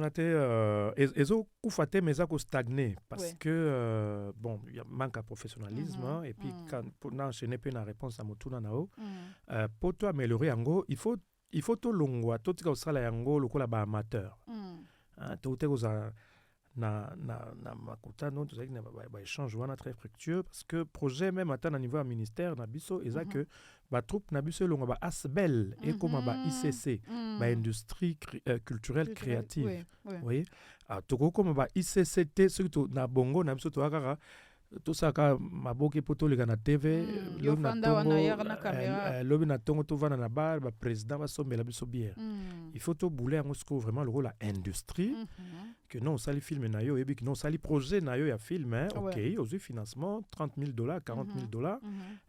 Ezo Koufate, mais ça stagné parce que, bon, il y a manque de professionnalisme, et puis quand on enchaîne la réponse à Motuna Nao, pour toi améliorer Ango, il faut tout l'ongwa, tout ce que ça Ango, le coup là-bas amateur. Tout ce na makuta non tout ça na échange wana très fructueux parce que projet même atteint à niveau ministère na biso et ça que ba troupe na biso longa ba asbel et comme ba ICC ba industrie culturelle créative. Vous voyez toko comme ba ICCT surtout na bongo na biso to akara tout ça ka maboke poto le na TV lobi na tongo to vana na bar ba président ba somela biso bière il faut to bouler en sco vraiment le rôle la industrie que non ça les films na yo et que non ça les projets na yo ya film hein, OK aux financement $30,000 $40,000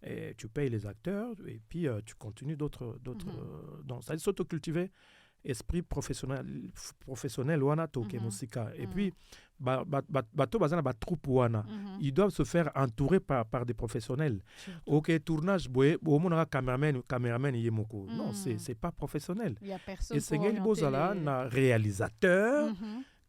et tu payes les acteurs et puis tu continues d'autres donc ça s'auto-cultiver esprit professionnel wana toke musika et puis bato bazana ba troupe wana ils doivent se faire entourer par des professionnels. OK tournage boye omona cameraman yemoko non c'est pas professionnel. Il y a personne et c'est ngeli bozala na réalisateur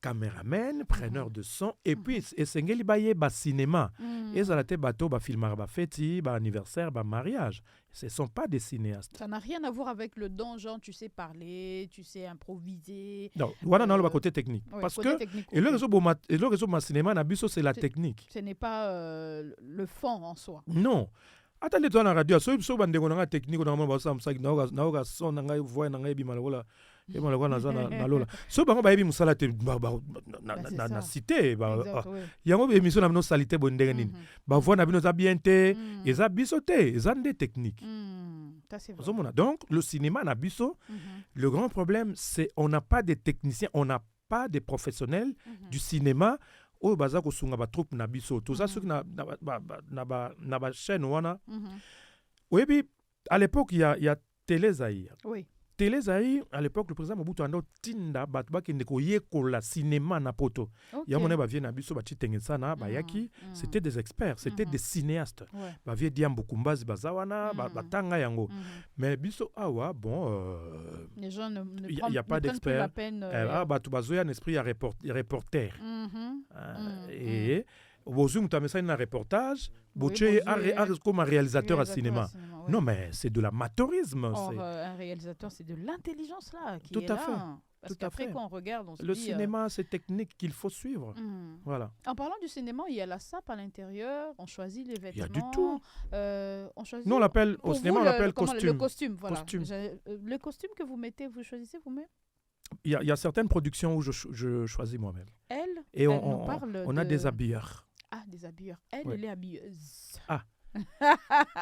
caméraman, preneur de son, et puis esengeli baye ba cinéma. Et ça la te bateau ba filmar ba fêti, ba anniversaire, ba mariage. Ce sont pas des cinéastes. Ça n'a rien à voir avec le don, genre tu sais parler, tu sais improviser. Non, voilà dans le côté technique. Ouais, parce que et le réseau ma cinéma na biso c'est la technique. Ce n'est pas le fond en soi. Non. Attendez toi na radio, so bande ngona technique na mo ba samsa na oga son na ngai voix na ngai bimala wala. Et moi na lola so bango ba yebi musala te na cité ba yango émission na bino salité bondenge nini ba voix na bino za bien te eza biso te eza ndé technique donc le cinéma na biso le grand problème c'est on n'a pas de techniciens, on n'a pas de professionnels du cinéma oyo baza kosunga ba troupe na biso tout ça soki na ba chaîne wana oyebi à l'époque il y a Télé Zaïre. Oui. Télé Zaïre, à l'époque, le président Mobutu ando tinda batba ki ndeko yekola cinéma na poto. Ya mona ba vie na biso ba chitengesa na ba yaki, c'était des experts, c'était des cinéastes. Ba vie Diambo Kumbazi bazawana, ba tanga yango. Mais biso awa bon les gens ne il y a pas d'experts. Ah ba tu bazoya un esprit à reporter. Et Bozum tu as mis un reportage, Bouché comme un réalisateur à cinéma. Non, mais c'est de l'amateurisme. Un réalisateur, c'est de l'intelligence là qui est là. Parce qu'après, quand on regarde, on se dit... Le cinéma, c'est technique qu'il faut suivre. Voilà. En parlant du cinéma, il y a la sape à l'intérieur, on choisit les vêtements. Il y a du tout. On choisit... Nous, on l'appelle, au cinéma, on l'appelle costume. Le costume, voilà. Le costume que vous mettez, vous choisissez vous-même? Il y a certaines productions où je choisis moi-même. Et on a des habilleurs. Ah, des habilleurs. Elle est habilleuse. Ah.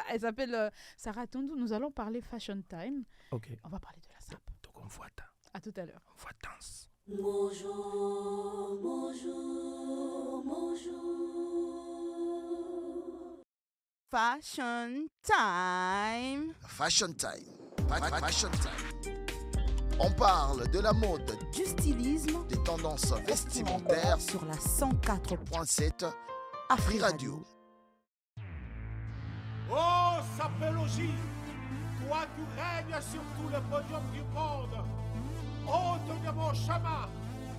Elle s'appelle Sarah Tondou. Nous allons parler Fashion Time. OK. On va parler de la sape. Donc on voit ta. À tout à l'heure. On voit danse. Bonjour, bonjour, bonjour. Fashion Time. Fashion Time. Fashion Time. On parle de la mode, du stylisme, des tendances vestimentaires sur la 104.7 Afri Radio. Oh, Sapélogie, toi qui règnes sur tout le podium du monde, hôte de mon chemin,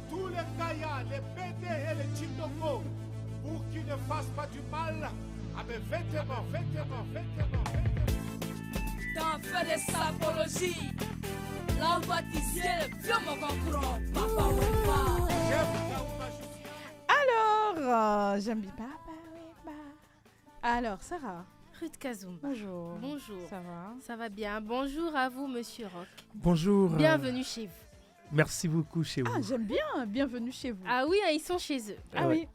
tous les Kaya, les Bédé et les Chindongo, pour qu'ils ne fassent pas du mal à mes vêtements. T'as fait de Sapélogie. Là on va tisser le vieux mokonkron, papa Wemba. Alors, j'aime bien papa Wemba. Alors, Sarah. Ruth Kazumba. Bonjour. Bonjour. Ça va? Ça va bien. Bonjour à vous, Monsieur Rock. Bonjour. Bienvenue chez vous. Merci beaucoup chez vous. Ah, j'aime bien. Bienvenue chez vous. Ah oui, ils sont chez eux. Ah oui.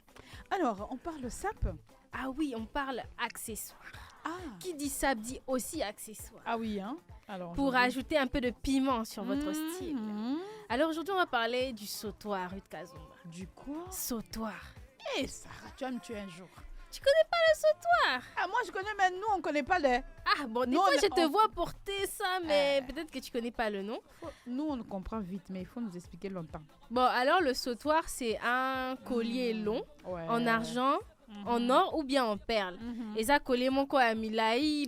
Alors, on parle sape. Ah oui, on parle accessoires. Ah. Qui dit sape dit aussi accessoires. Ah oui, hein. Alors, pour ajouter un peu de piment sur votre style. Alors aujourd'hui, on va parler du sautoir, Ruth Kazumba. Du quoi? Sautoir. Eh, Sarah, tu vas me tuer un jour. Tu connais pas le sautoir? Ah, moi je connais, mais nous on connaît pas les. Ah bon, des fois je te vois porter ça, mais peut-être que tu connais pas le nom. Nous on comprend vite, mais il faut nous expliquer longtemps. Bon, alors le sautoir, c'est un collier long en argent. En or ou bien en perles. Et ça collé mon quoi à Milaï,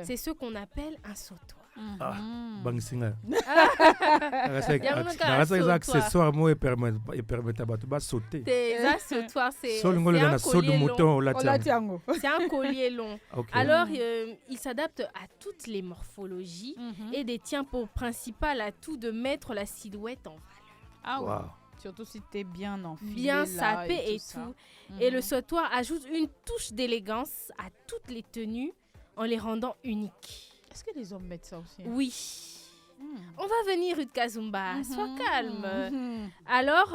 c'est ce qu'on appelle un sautoir. Ah, bangsinga. C'est accessoire moi et permettre à sauter. C'est accessoire, c'est un collier long. Alors il s'adapte à toutes les morphologies et détient pour principal atout de mettre la silhouette en valeur. Ah ouais. Surtout si tu es bien enfilé, bien sapé et tout. Et le sautoir ajoute une touche d'élégance à toutes les tenues en les rendant uniques. Est-ce que les hommes mettent ça aussi? Oui. On va venir, Ruth Kazumba, sois calme. Alors,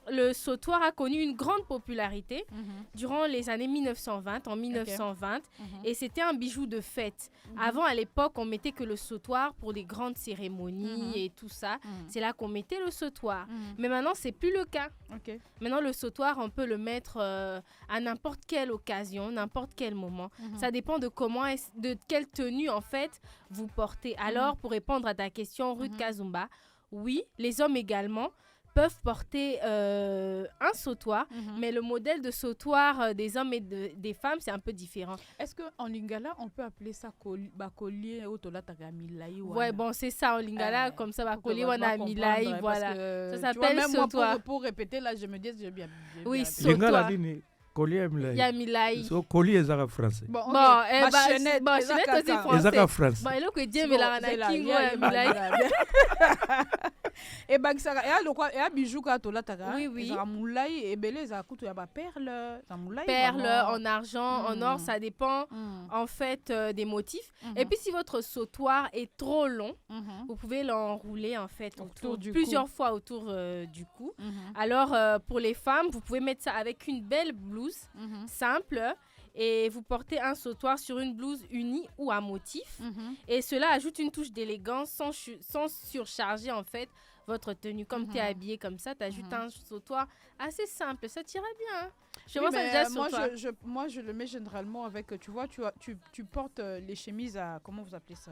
le sautoir a connu une grande popularité durant les années 1920, en 1920, et c'était un bijou de fête. Avant, à l'époque, on mettait que le sautoir pour des grandes cérémonies et tout ça. C'est là qu'on mettait le sautoir. Mais maintenant, c'est plus le cas. Maintenant, le sautoir, on peut le mettre à n'importe quelle occasion, n'importe quel moment. Ça dépend de de quelle tenue, en fait, vous portez. Alors, pour répondre à ta question, Ruth Kazumba, oui, les hommes également peuvent porter un sautoir, mais le modèle de sautoir des hommes et des femmes, c'est un peu différent. Est-ce qu'en lingala, on peut appeler ça collier au tola tagamilai? Ouais, bon, c'est ça en lingala, comme ça, collier ou milai, voilà. Ça s'appelle sautoir. Moi, pour répéter, là, je me dis, j'ai bien. Oui, sautoir. Collier Milai. So collier ezaka français. Bon, chaînette aussi français. Ezaka français. Bon, eloko Dieu me la na kingo ya Milai. Et bagisaka et le quoi et bijou ka to la taga. Oui. Ça moulay et belé ça coûte ya ba perle, ça moulay. Perle en argent, en or, ça dépend en fait des motifs. Et puis si votre sautoir est trop long, vous pouvez l'enrouler en fait plusieurs fois autour du cou. Alors pour les femmes, vous pouvez mettre ça avec une belle blouse simple et vous portez un sautoir sur une blouse unie ou à motif et cela ajoute une touche d'élégance sans surcharger en fait votre tenue. Comme tu es habillé comme ça, tu ajoutes un sautoir assez simple, ça t'irait bien. Je vois ça déjà sur toi. Moi je le mets généralement avec, tu vois, tu portes les chemises à, comment vous appelez ça,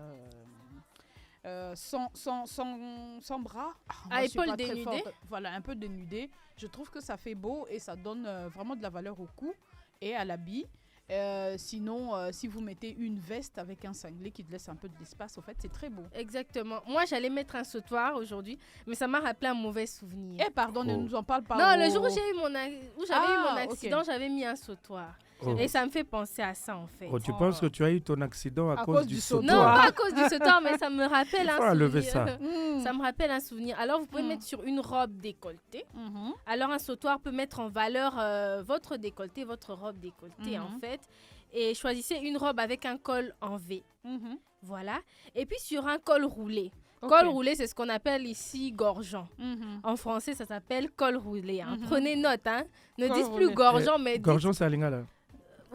sans bras, à épaules dénudées. Voilà, un peu dénudé. Je trouve que ça fait beau et ça donne vraiment de la valeur au cou et à l'habit. Sinon, si vous mettez une veste avec un cinglé qui te laisse un peu d'espace, au fait, c'est très beau. Exactement. Moi, j'allais mettre un sautoir aujourd'hui, mais ça m'a rappelé un mauvais souvenir. Eh, pardon, ne nous en parle pas. Non, le jour où j'avais eu mon accident, j'avais mis un sautoir. Et ça me fait penser à ça, en fait. Tu penses que tu as eu ton accident à cause du sautoir? Non, pas à cause du sautoir, mais ça me rappelle un souvenir. Lever ça. Ça me rappelle un souvenir. Alors, vous pouvez mettre sur une robe décolletée. Alors, un sautoir peut mettre en valeur votre décolleté, votre robe décolletée, en fait. Et choisissez une robe avec un col en V. Voilà. Et puis, sur un col roulé. Col roulé, c'est ce qu'on appelle ici gorgeant. En français, ça s'appelle col roulé. Prenez note. Ne dites plus gorgeant, mais gorgeant, c'est à lingala.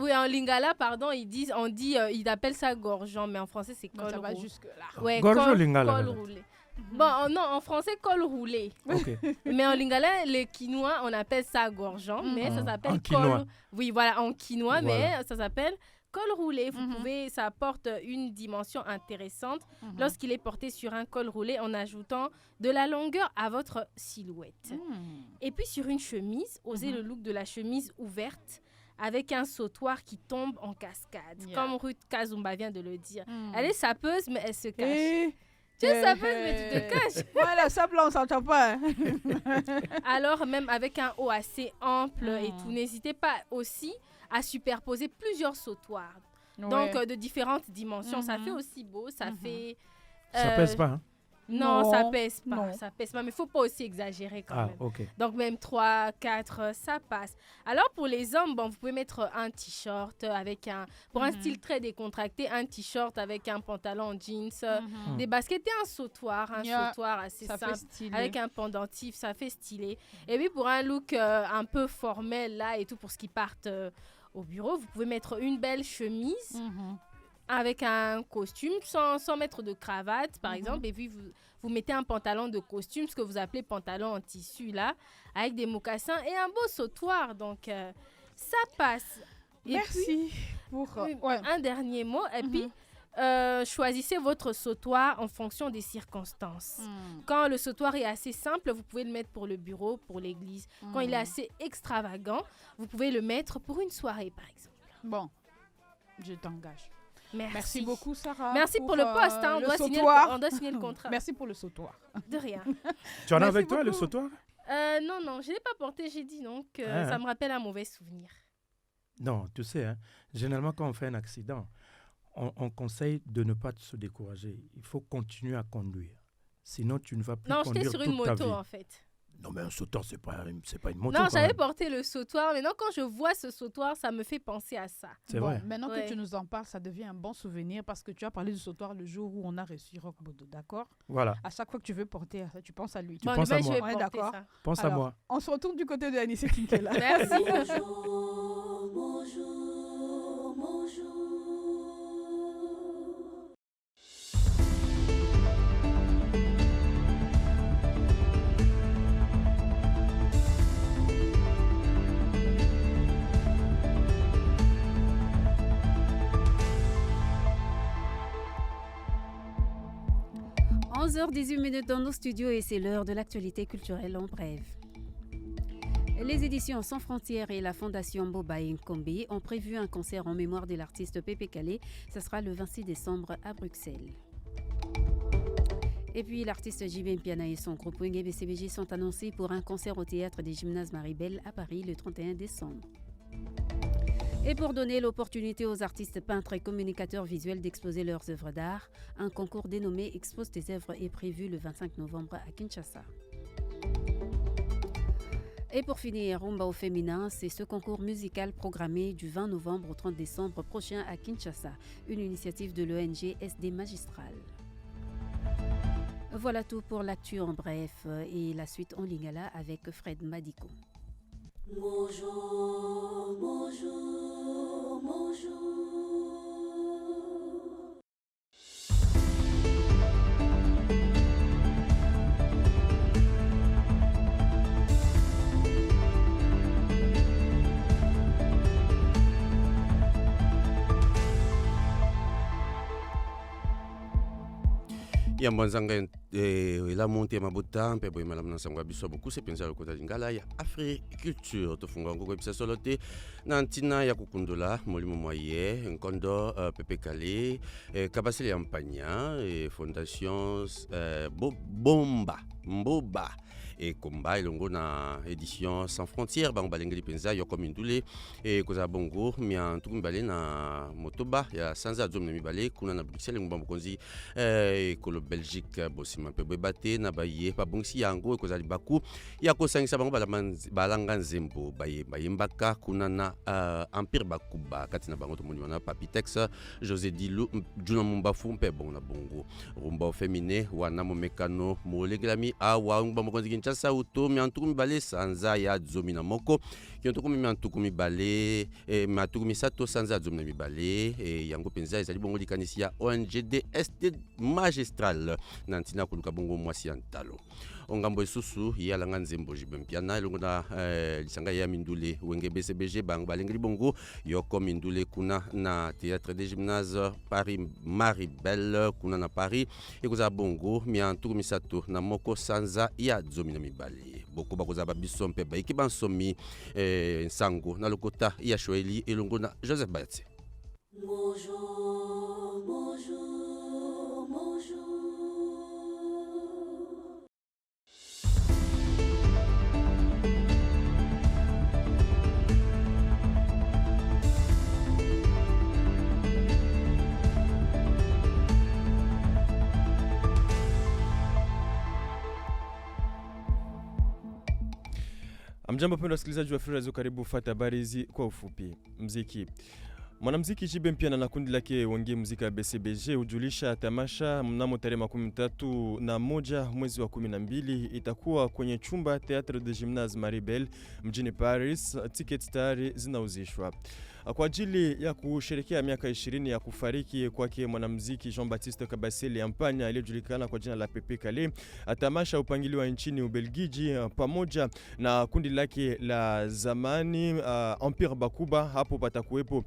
Oui, en lingala, pardon, ils appellent ça gorgeant, mais en français, c'est col roulé. Ça va jusque-là. Ouais, gorgeant lingala. Col roulé. Bon, non, en français, col roulé. Mais en lingala, les quinois, on appelle ça gorgeant, mais ça s'appelle col. Oui, voilà, en quinois, mais ça s'appelle col roulé. Vous pouvez, ça apporte une dimension intéressante lorsqu'il est porté sur un col roulé en ajoutant de la longueur à votre silhouette. Et puis sur une chemise, osez le look de la chemise ouverte avec un sautoir qui tombe en cascade, comme Ruth Kazumba vient de le dire. Elle est sapeuse, mais elle se cache. Tu es sapeuse, mais tu te caches. Voilà, ça blanc, on s'entend pas. Alors, même avec un haut assez ample et tout, n'hésitez pas aussi à superposer plusieurs sautoirs. Donc, de différentes dimensions. Ça fait aussi beau, ça fait... Ça pèse pas, hein? Non, ça pèse pas. Ça pèse pas, mais il ne faut pas aussi exagérer quand même. Donc, même 3, 4, ça passe. Alors, pour les hommes, bon, vous pouvez mettre un t-shirt avec pour un style très décontracté, un t-shirt avec un pantalon en jeans, des baskets et un sautoir assez simple, avec un pendentif, ça fait stylé. Et puis, pour un look un peu formel, là, et tout, pour ceux qui partent au bureau, vous pouvez mettre une belle chemise avec un costume sans mettre de cravate, par exemple, et puis vous mettez un pantalon de costume, ce que vous appelez pantalon en tissu, là, avec des mocassins et un beau sautoir. Donc, ça passe. Et merci. Puis, un dernier mot, et puis, choisissez votre sautoir en fonction des circonstances. Quand le sautoir est assez simple, vous pouvez le mettre pour le bureau, pour l'église. Quand il est assez extravagant, vous pouvez le mettre pour une soirée, par exemple. Bon, je t'engage. Merci beaucoup, Sarah. Merci pour le poste. On doit signer le contrat. Merci pour le sautoir. De rien. Tu en as avec toi, le sautoir? Non, je ne l'ai pas porté. J'ai dit donc ça me rappelle un mauvais souvenir. Non, tu sais, généralement, quand on fait un accident, on conseille de ne pas se décourager. Il faut continuer à conduire. Sinon, tu ne vas plus conduire toute ta vie. Non, j'étais sur une moto, en fait. Non, mais un sautoir, c'est pas une moto. Non, j'avais porté le sautoir. Maintenant, quand je vois ce sautoir, ça me fait penser à ça. C'est vrai. Maintenant que tu nous en parles, ça devient un bon souvenir parce que tu as parlé du sautoir le jour où on a reçu Roch Bodo, d'accord? Voilà. À chaque fois que tu veux porter ça, tu penses à lui. Tu penses à moi. Ouais, d'accord. Pense à moi. On se retourne du côté de Anissé Kinkela. Merci. Bonjour, bonjour, bonjour. – 11h18 dans nos studios et c'est l'heure de l'actualité culturelle en bref. Les éditions Sans Frontières et la Fondation Boba Nkombe ont prévu un concert en mémoire de l'artiste Pépé Calé. Ce sera le 26 décembre à Bruxelles. Et puis l'artiste JB Mpiana et son groupe Wenge BCBG sont annoncés pour un concert au théâtre des Gymnases Maribel à Paris le 31 décembre. Et pour donner l'opportunité aux artistes peintres et communicateurs visuels d'exposer leurs œuvres d'art, un concours dénommé Expose tes œuvres est prévu le 25 novembre à Kinshasa. Et pour finir, Rumba au féminin, c'est ce concours musical programmé du 20 novembre au 30 décembre prochain à Kinshasa, une initiative de l'ONG SD Magistral. Voilà tout pour l'actu en bref et la suite en lingala avec Fred Madiko. Bonjour, bonjour, bonjour. ya mwanzanga ela monte mabuta mpe boye malamu na sangwa biso beaucoup se penza lokota lingala ya Africulture tofunga ngoko ebisa solote na ntina ya kukundola molimo moye nkondo Pépé Calé kabasele ya mpanya fondation bomba mboba et komba elongo na édition Sans Frontières bango balengeli penza yo comme ndule koza bongo mia ntukumbale na motoba ya sanza zomne mibale kuna na Bruxelles ngomba mokonzi kolo Belgique bosima pe bebate na baye babongisi yango koza libaku ya kosangisa bango balanga nzembo bayembaka kuna na Empire Bakuba kati na bango tomoni wana Papitex José Dilu Juna Mumbafu mpe bon na bongo rumba féminin wana momekano molegelami awa ngomba mokonzi Kinshasa uto miantuku mibale sanza ya zomi na moko kiontuku miantuku mibale matuku misato sanza ya zomi na mibale yango penza ezali bongo likanisi ya ONGD SD Magistral na ntina koluka bongo mwasi ya ntalo ongambo esusu yalanga nzembo JB Mpiana elongo na lisanga ya mindule Wenge BCBG bango balengeli bongo yoko mindule kuna na théâtre des Gymnases Paris Maribel kuna na Paris ekoza bongo miantuku misato na moko sanza ya zomi na mibale boko bakoza babiso mpe baiki bansomi nsango na lokota ya Shoeli elongo na Joseph Bayatse. Bonjour, bonjour, bonjour. Amjambo pendo wasikilizaji wa Frezo, karibu fuata habari hizi kwa ufupi. Mziki. Mwanamuziki JB Mpiana na kundi lake Wenge Muzika BCBG hujulisha tamasha mnamo tarehe 31 mwezi wa 12 itakuwa kwenye chumba Théâtre des Gymnases Maribel mjini Paris. Tickets tayari zinauzishwa. Kwa ajili ya kusherehekea miaka 20 ya kufariki kwake mwanamuziki Jean-Baptiste Kabasele Ampanya aliyejulikana kwa jina la Pépé Calé, tamasha upangiliwa nchini Ubelgiji pamoja na kundi lake la zamani Empire Bakuba. Hapo patakuwepo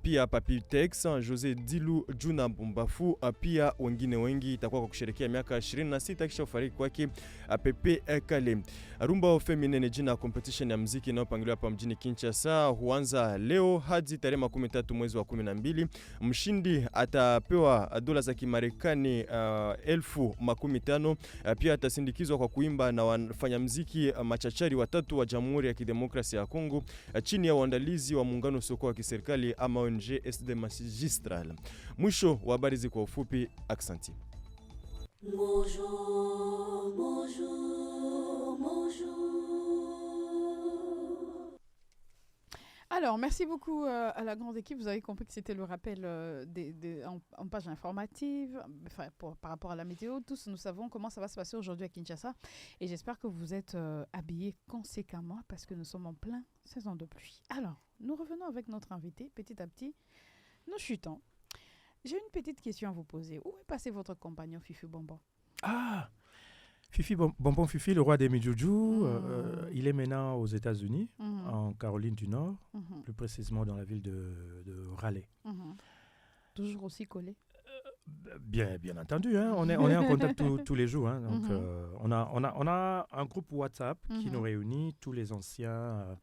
pia Papitex, José Dilu Juna Mumbafu, pia wengine wengi. Itakuwa kwa kusherehekea miaka 26 kisha kufariki kwake Pépé Calé. Rumba Feminine jina competition ya muziki inayopangiliwa hapa mjini Kinshasa huanza leo hadi tarehe 13 mwezi wa 12. Mshindi atapewa dola za Kimarekani 1015. Pia atasindikizwa kwa kuimba na wafanyamuziki machachari watatu wa Jamhuri ya Kidemokrasia ya Kongo chini ya uandalizi wa muungano soko wa kiserikali ama ONG SD Magistral. Mwisho wa habari hizi kwa ufupi. Aksanti. Bonjour, bonjour, bonjour. Alors, merci beaucoup à la grande équipe. Vous avez compris que c'était le rappel en page informative, enfin, par rapport à la météo. Tous, nous savons comment ça va se passer aujourd'hui à Kinshasa. Et j'espère que vous êtes habillés conséquemment parce que nous sommes en plein saison de pluie. Alors, nous revenons avec notre invité. Petit à petit, nous chutons. J'ai une petite question à vous poser. Où est passé votre compagnon Fifi Bonbon? Ah, Fifi Bonbon Fifi, le roi des Midjoujou, il est maintenant aux États-Unis, en Caroline du Nord, plus précisément dans la ville de Raleigh. Toujours aussi collé? Bien entendu, hein, on est en contact tous les jours. Hein, donc, on a un groupe WhatsApp qui nous réunit, tous les anciens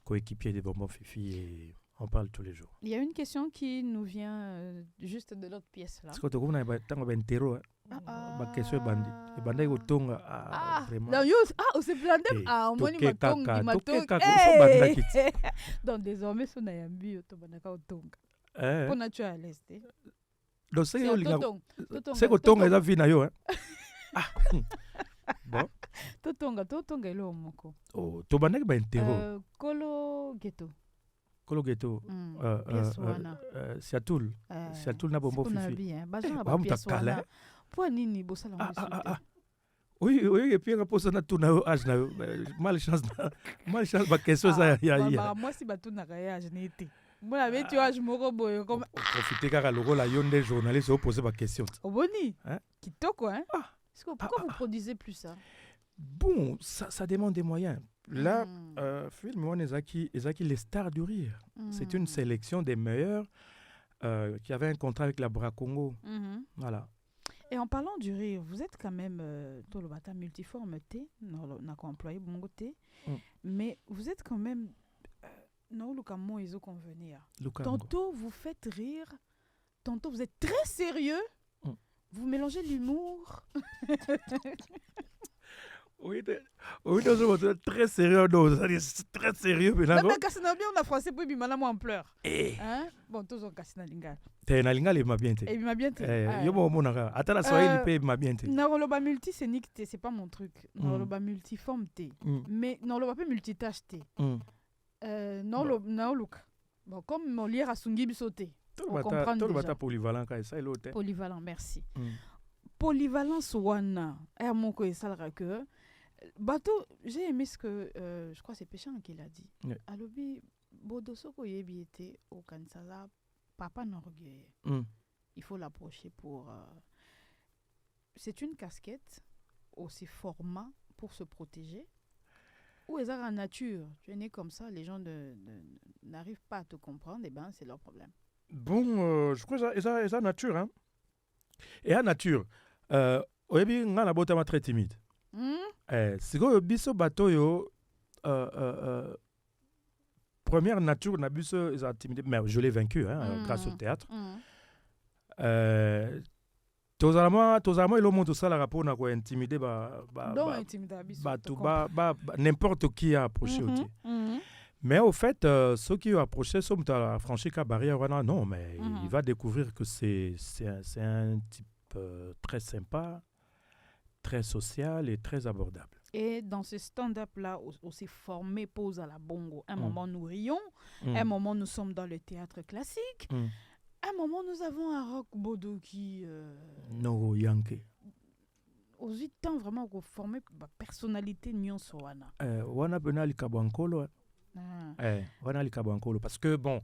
coéquipiers des Bonbons Fifi, et on parle tous les jours. Il y a une question qui nous vient juste de l'autre pièce là. Donc désormais son ayambi otobanaka otonga. Pour naturaliste. Donc c'est otonga eza vie na yo hein. Bon. Totonga elo moko. Oh, tobanaka ba intero. Kolo ghetto. Siatul na Bonbon Fifi. Pour nini bosala oui et puis on pose na tuna âge na malchance ba question ça ya moi si batuna âge n'était moi avec tu âge moko boyo comme profiter car logo la yonde journaliste au poser ba question oboni kitoko hein pourquoi vous produisez plus ça? Bon, ça demande des moyens. Là, film on ezaki les stars du rire. C'est une sélection des meilleurs qui avaient un contrat avec la Bra Congo. Voilà. Et en parlant du rire, vous êtes quand même tolobata multiforme T, n'a qu'à employer bongo T, mais vous êtes quand même non Lucamo iso convenir. Tantôt vous faites rire, tantôt vous êtes très sérieux. Vous mélangez l'humour. Oui, nous sommes très sérieux, c'est très sérieux. Mais Kassina bien, on a français pour bimana moi en pleurs. Hein? Bon, tous on Kassina lingal. T'es na lingal il m'a bien été. Il m'a bien été. Yo mo monaka. Attends la soirée il m'a bien été. Naroloba multi c'est nick T, c'est pas mon truc. Naroloba multiforme T. Mais naroloba pas multitâche T. Naroloba. Bon, comme mon lire à Sungi bisoté. On comprend déjà. Polyvalent quand ça l'autre. Polyvalent, merci. Polyvalence wana. Mon ko esalra que bateau, j'ai aimé ce que je crois que c'est Péchan qui l'a dit. Alobi Bodosoko yebi était au Kansala papa n'orgueil. Il faut l'approcher pour c'est une casquette aussi format pour se protéger. Ou est en nature, tu es né comme ça, les gens n'arrivent pas à te comprendre, et ben c'est leur problème. Bon, je crois que c'est nature hein. Et à nature oyebi nga na botama très timide. Siko biso bato yo première nature na biso is timide mais je l'ai vaincu hein, grâce au théâtre. Tozalama elo monto sala rapport na ko intimider n'importe qui a approché au mais au fait, ceux qui ont approché, ceux qui ont franchi la barrière, non, mais il va découvrir que c'est un type très sympa, très social et très abordable. Et dans ce stand-up-là, aussi formé pose à la bongo. Un moment, nous rions, un moment, nous sommes dans le théâtre classique, un moment, nous avons un rock bodo qui... No Yankee. Aux 8 ans, vraiment, formé personnalité nyonso wana. Wana benali kabankolo. Parce que bon,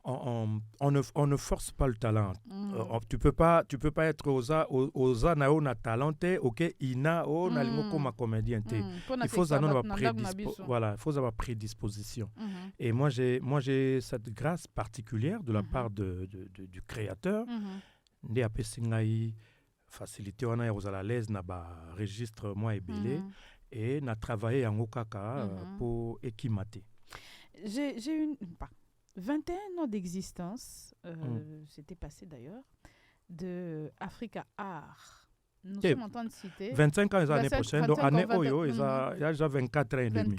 on ne force pas le talent. Tu peux pas être aux anao na talenté, ok, ina o na lingo comme comédien. Il faut avoir prédisposition. Et moi j'ai cette grâce particulière de la part du créateur. Ndé apesingai facilité on a aux à l'aise na ba registre moi et belé et na travaillé en okaka pour équimater. J'ai une 21 ans d'existence, c'était passé d'ailleurs, de Africa Art. Nous sommes en train de citer. 25 ans l'année prochaine, donc année Oyo, il y a déjà 24 ans et demi.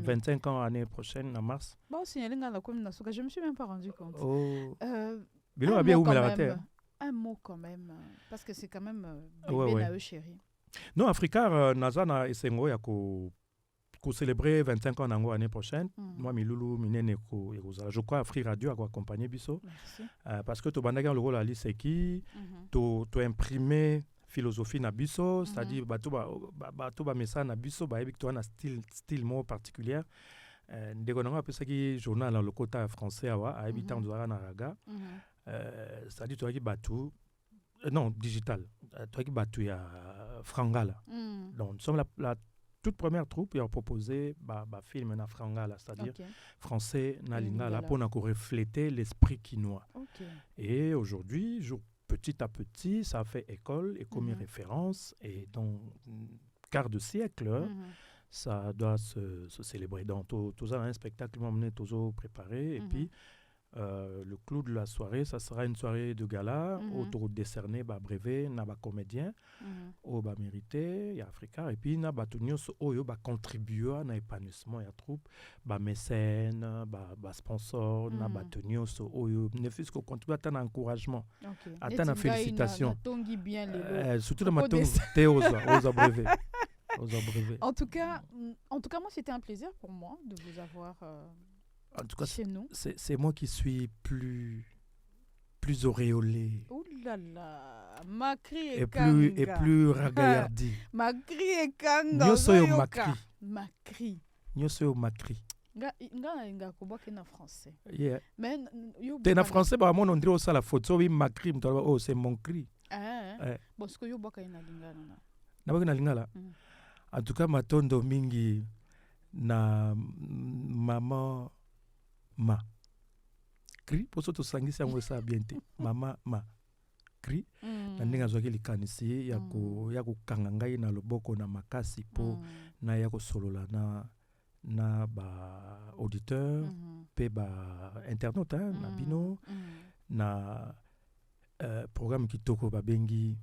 25 ans l'année prochaine, en mars. Bon, signaler dans la commune, je ne me suis même pas rendu compte. Un mot quand même, parce que c'est quand même bébé na eux chéri. Non, Africa, Nazana et Sengo, Pour célébrer 25 ans l'année prochaine, moi, Miloulou, Minene, je crois, Free Radio a accompagné Bisso. Parce que tu as le rôle à l'ISEKI, tu as imprimé philosophie na Bisso, c'est-à-dire tu as mis ça na Bisso, tu as un style mot particulier. Dès qu'on a appelé ça qui journal dans le côté français, à habitant de Raga, c'est-à-dire tu as dit Batou, non, digital, tu as dit Batou, il y a Frangala. Donc, nous sommes la toute première troupe qui a proposé un film na Frangala, c'est-à-dire français na Lingala, pour refléter l'esprit quinois. Et aujourd'hui, petit à petit, ça a fait école et comme référence, et dans quart de siècle, ça doit se célébrer. Donc, tout ça, un spectacle, tout préparé, et puis le clou de la soirée, ça sera une soirée de gala autour décerné brevet na comédien au mérité il y a Africa et puis na batunyo oyo contribuer à l'épanouissement ya troupe mécène sponsor na batunyo oyo ne fût-ce que contribuer à un encouragement à une félicitation surtout dans ma aux brevet. En tout cas, moi, c'était un plaisir pour moi de vous avoir en tout cas, chez nous. C'est moi qui suis plus auréolé. Ouh là là, Macri et plus ragaillardi. Macri et Kanga. Nyoso yo Macri. Macri. Nyoso yo Macri. Nga kobaki na français. Yeah. Mais yo t'es na français ba mon on dirait ça la faute. So oui Macri, oh c'est mon cri. Bon ce que yo baka na lingala na. Na baka na lingala. En tout cas matondo mingi na maman ma cri pour ça to sangisa ngo ça bien te mama ma cri na ndinga zwaki likanisi ya ko kanga ngai na loboko na makasi po na ya ko solola na ba auditeur pe ba internaute na bino na programme kitoko ba bengi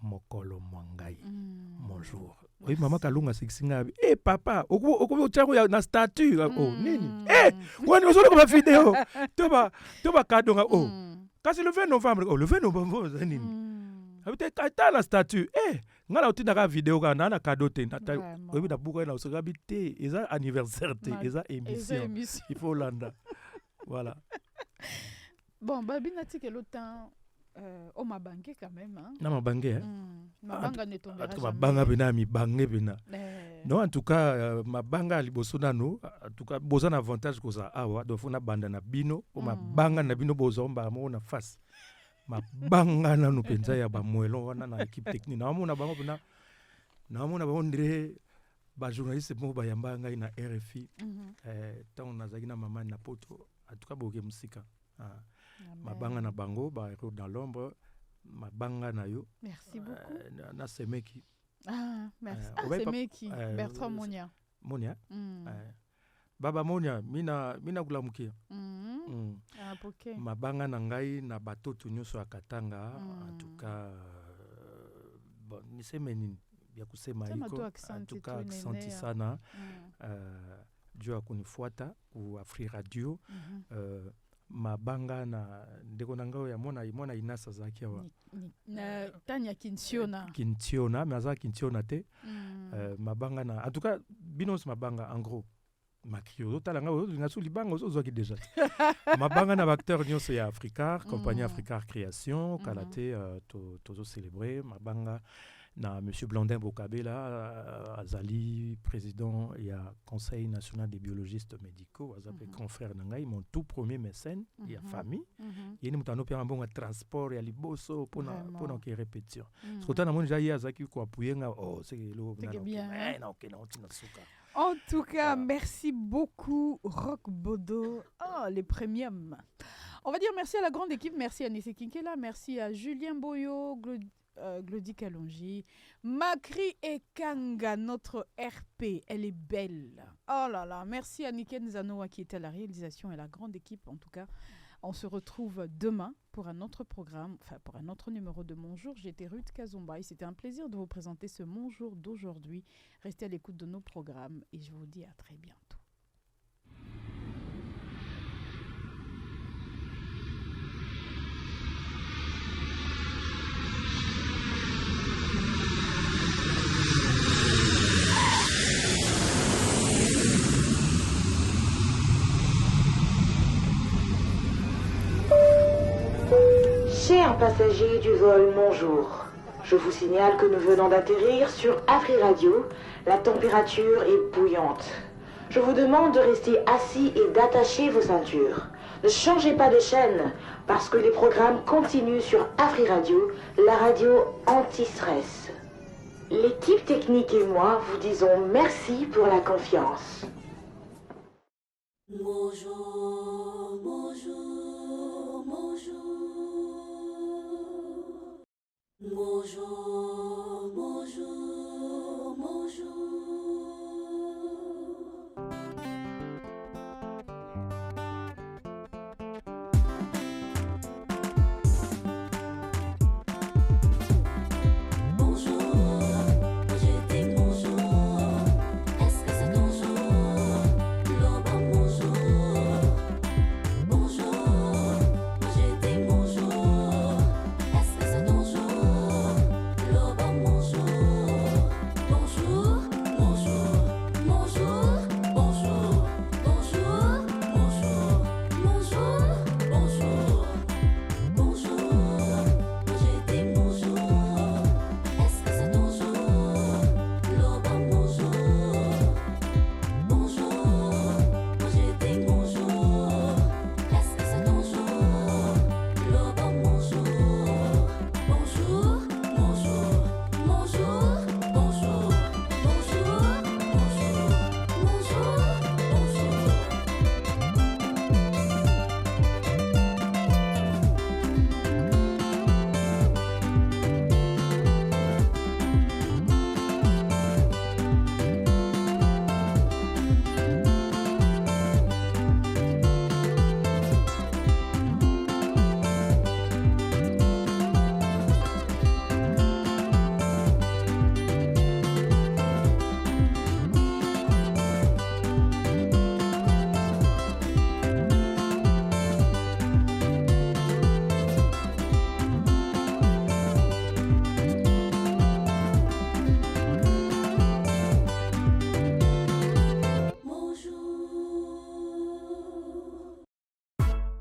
mokolo mwangai bonjour. Oui, maman Kalunga Sixinga. Eh papa, oku chango ya na statue oh nini? Wani osolo kwa vidéo. Toba kadonga oh. Kasi le 20 novembre, le 20 novembre nini? Habite kata la statue. Ngala utinda ka vidéo ka na cadeau te. Oui, da buka na osoga bité, eza anniversaire te, eza émission. Il faut landa. Voilà. Bon, babi nati que le temps on m'a banqué quand même. Non, m'a banqué. Ma banga ne tombera jamais. Ma banga bena mi bangé bena. Non, en tout cas, ma banga liboso nano, en tout cas, boza na avantage ko ça awa, do fona banda na bino, o ma banga na bino boza mba mo na face. Ma banga na no penza ya ba moelo wana na équipe technique. Na mo na bango bena. Na mo na ba ondire ba journaliste mo ba yamba ngai na RFI. Tant na zaki na mama na poto, en tout cas boke musika. Mabanga na bango ba héros dans l'ombre mabanga na yo merci beaucoup na semeki merci semeki Bertrand Monia baba Monia mina kulamukia poke mabanga na ngai na bato tunyoso akatanga en tout cas bon ni semenini ya kusema iko en tout cas accenti sana Dieu akunifuata ku Free Radio mabanga na ndeko nangao ya mona inasa zaki wa na tanya kintiona mais aza kintiona te mabanga na en tout cas binos mabanga en gros makrio talanga ngasu libanga ozo ki déjà mabanga na acteur nyonso ya Africar compagnie Africar Création kalate tozo célébrer mabanga na monsieur Blandin Bokabela azali président et conseil national des biologistes médicaux azapé confrère nangai mon tout premier mécène il y a famille il y a mutano pia mbonga transport ya liboso pona ki répétition parce na monja ya zaki ko apuyenga c'est lo na suka. En tout cas, merci beaucoup Rock Bodo. Les premiums. On va dire merci à la grande équipe, merci à Nissé Kinkela, merci à Julien Boyo, Glody Kalonji, Macri et Kanga, notre RP, elle est belle. Oh là là, merci à Niken Zanoa qui était à la réalisation et la grande équipe. En tout cas, on se retrouve demain pour un autre programme, enfin pour un autre numéro de Mon Jour. J'étais Ruth Kazumba et c'était un plaisir de vous présenter ce Mon Jour d'aujourd'hui. Restez à l'écoute de nos programmes et je vous dis à très bientôt. passagers du vol Bonjour. Je vous signale que nous venons d'atterrir sur Afri Radio. La température est bouillante. Je vous demande de rester assis et d'attacher vos ceintures. Ne changez pas de chaîne parce que les programmes continuent sur Afri Radio, la radio anti-stress. L'équipe technique et moi vous disons merci pour la confiance. Bonjour, bonjour, bonjour. Bonjour, bonjour, bonjour.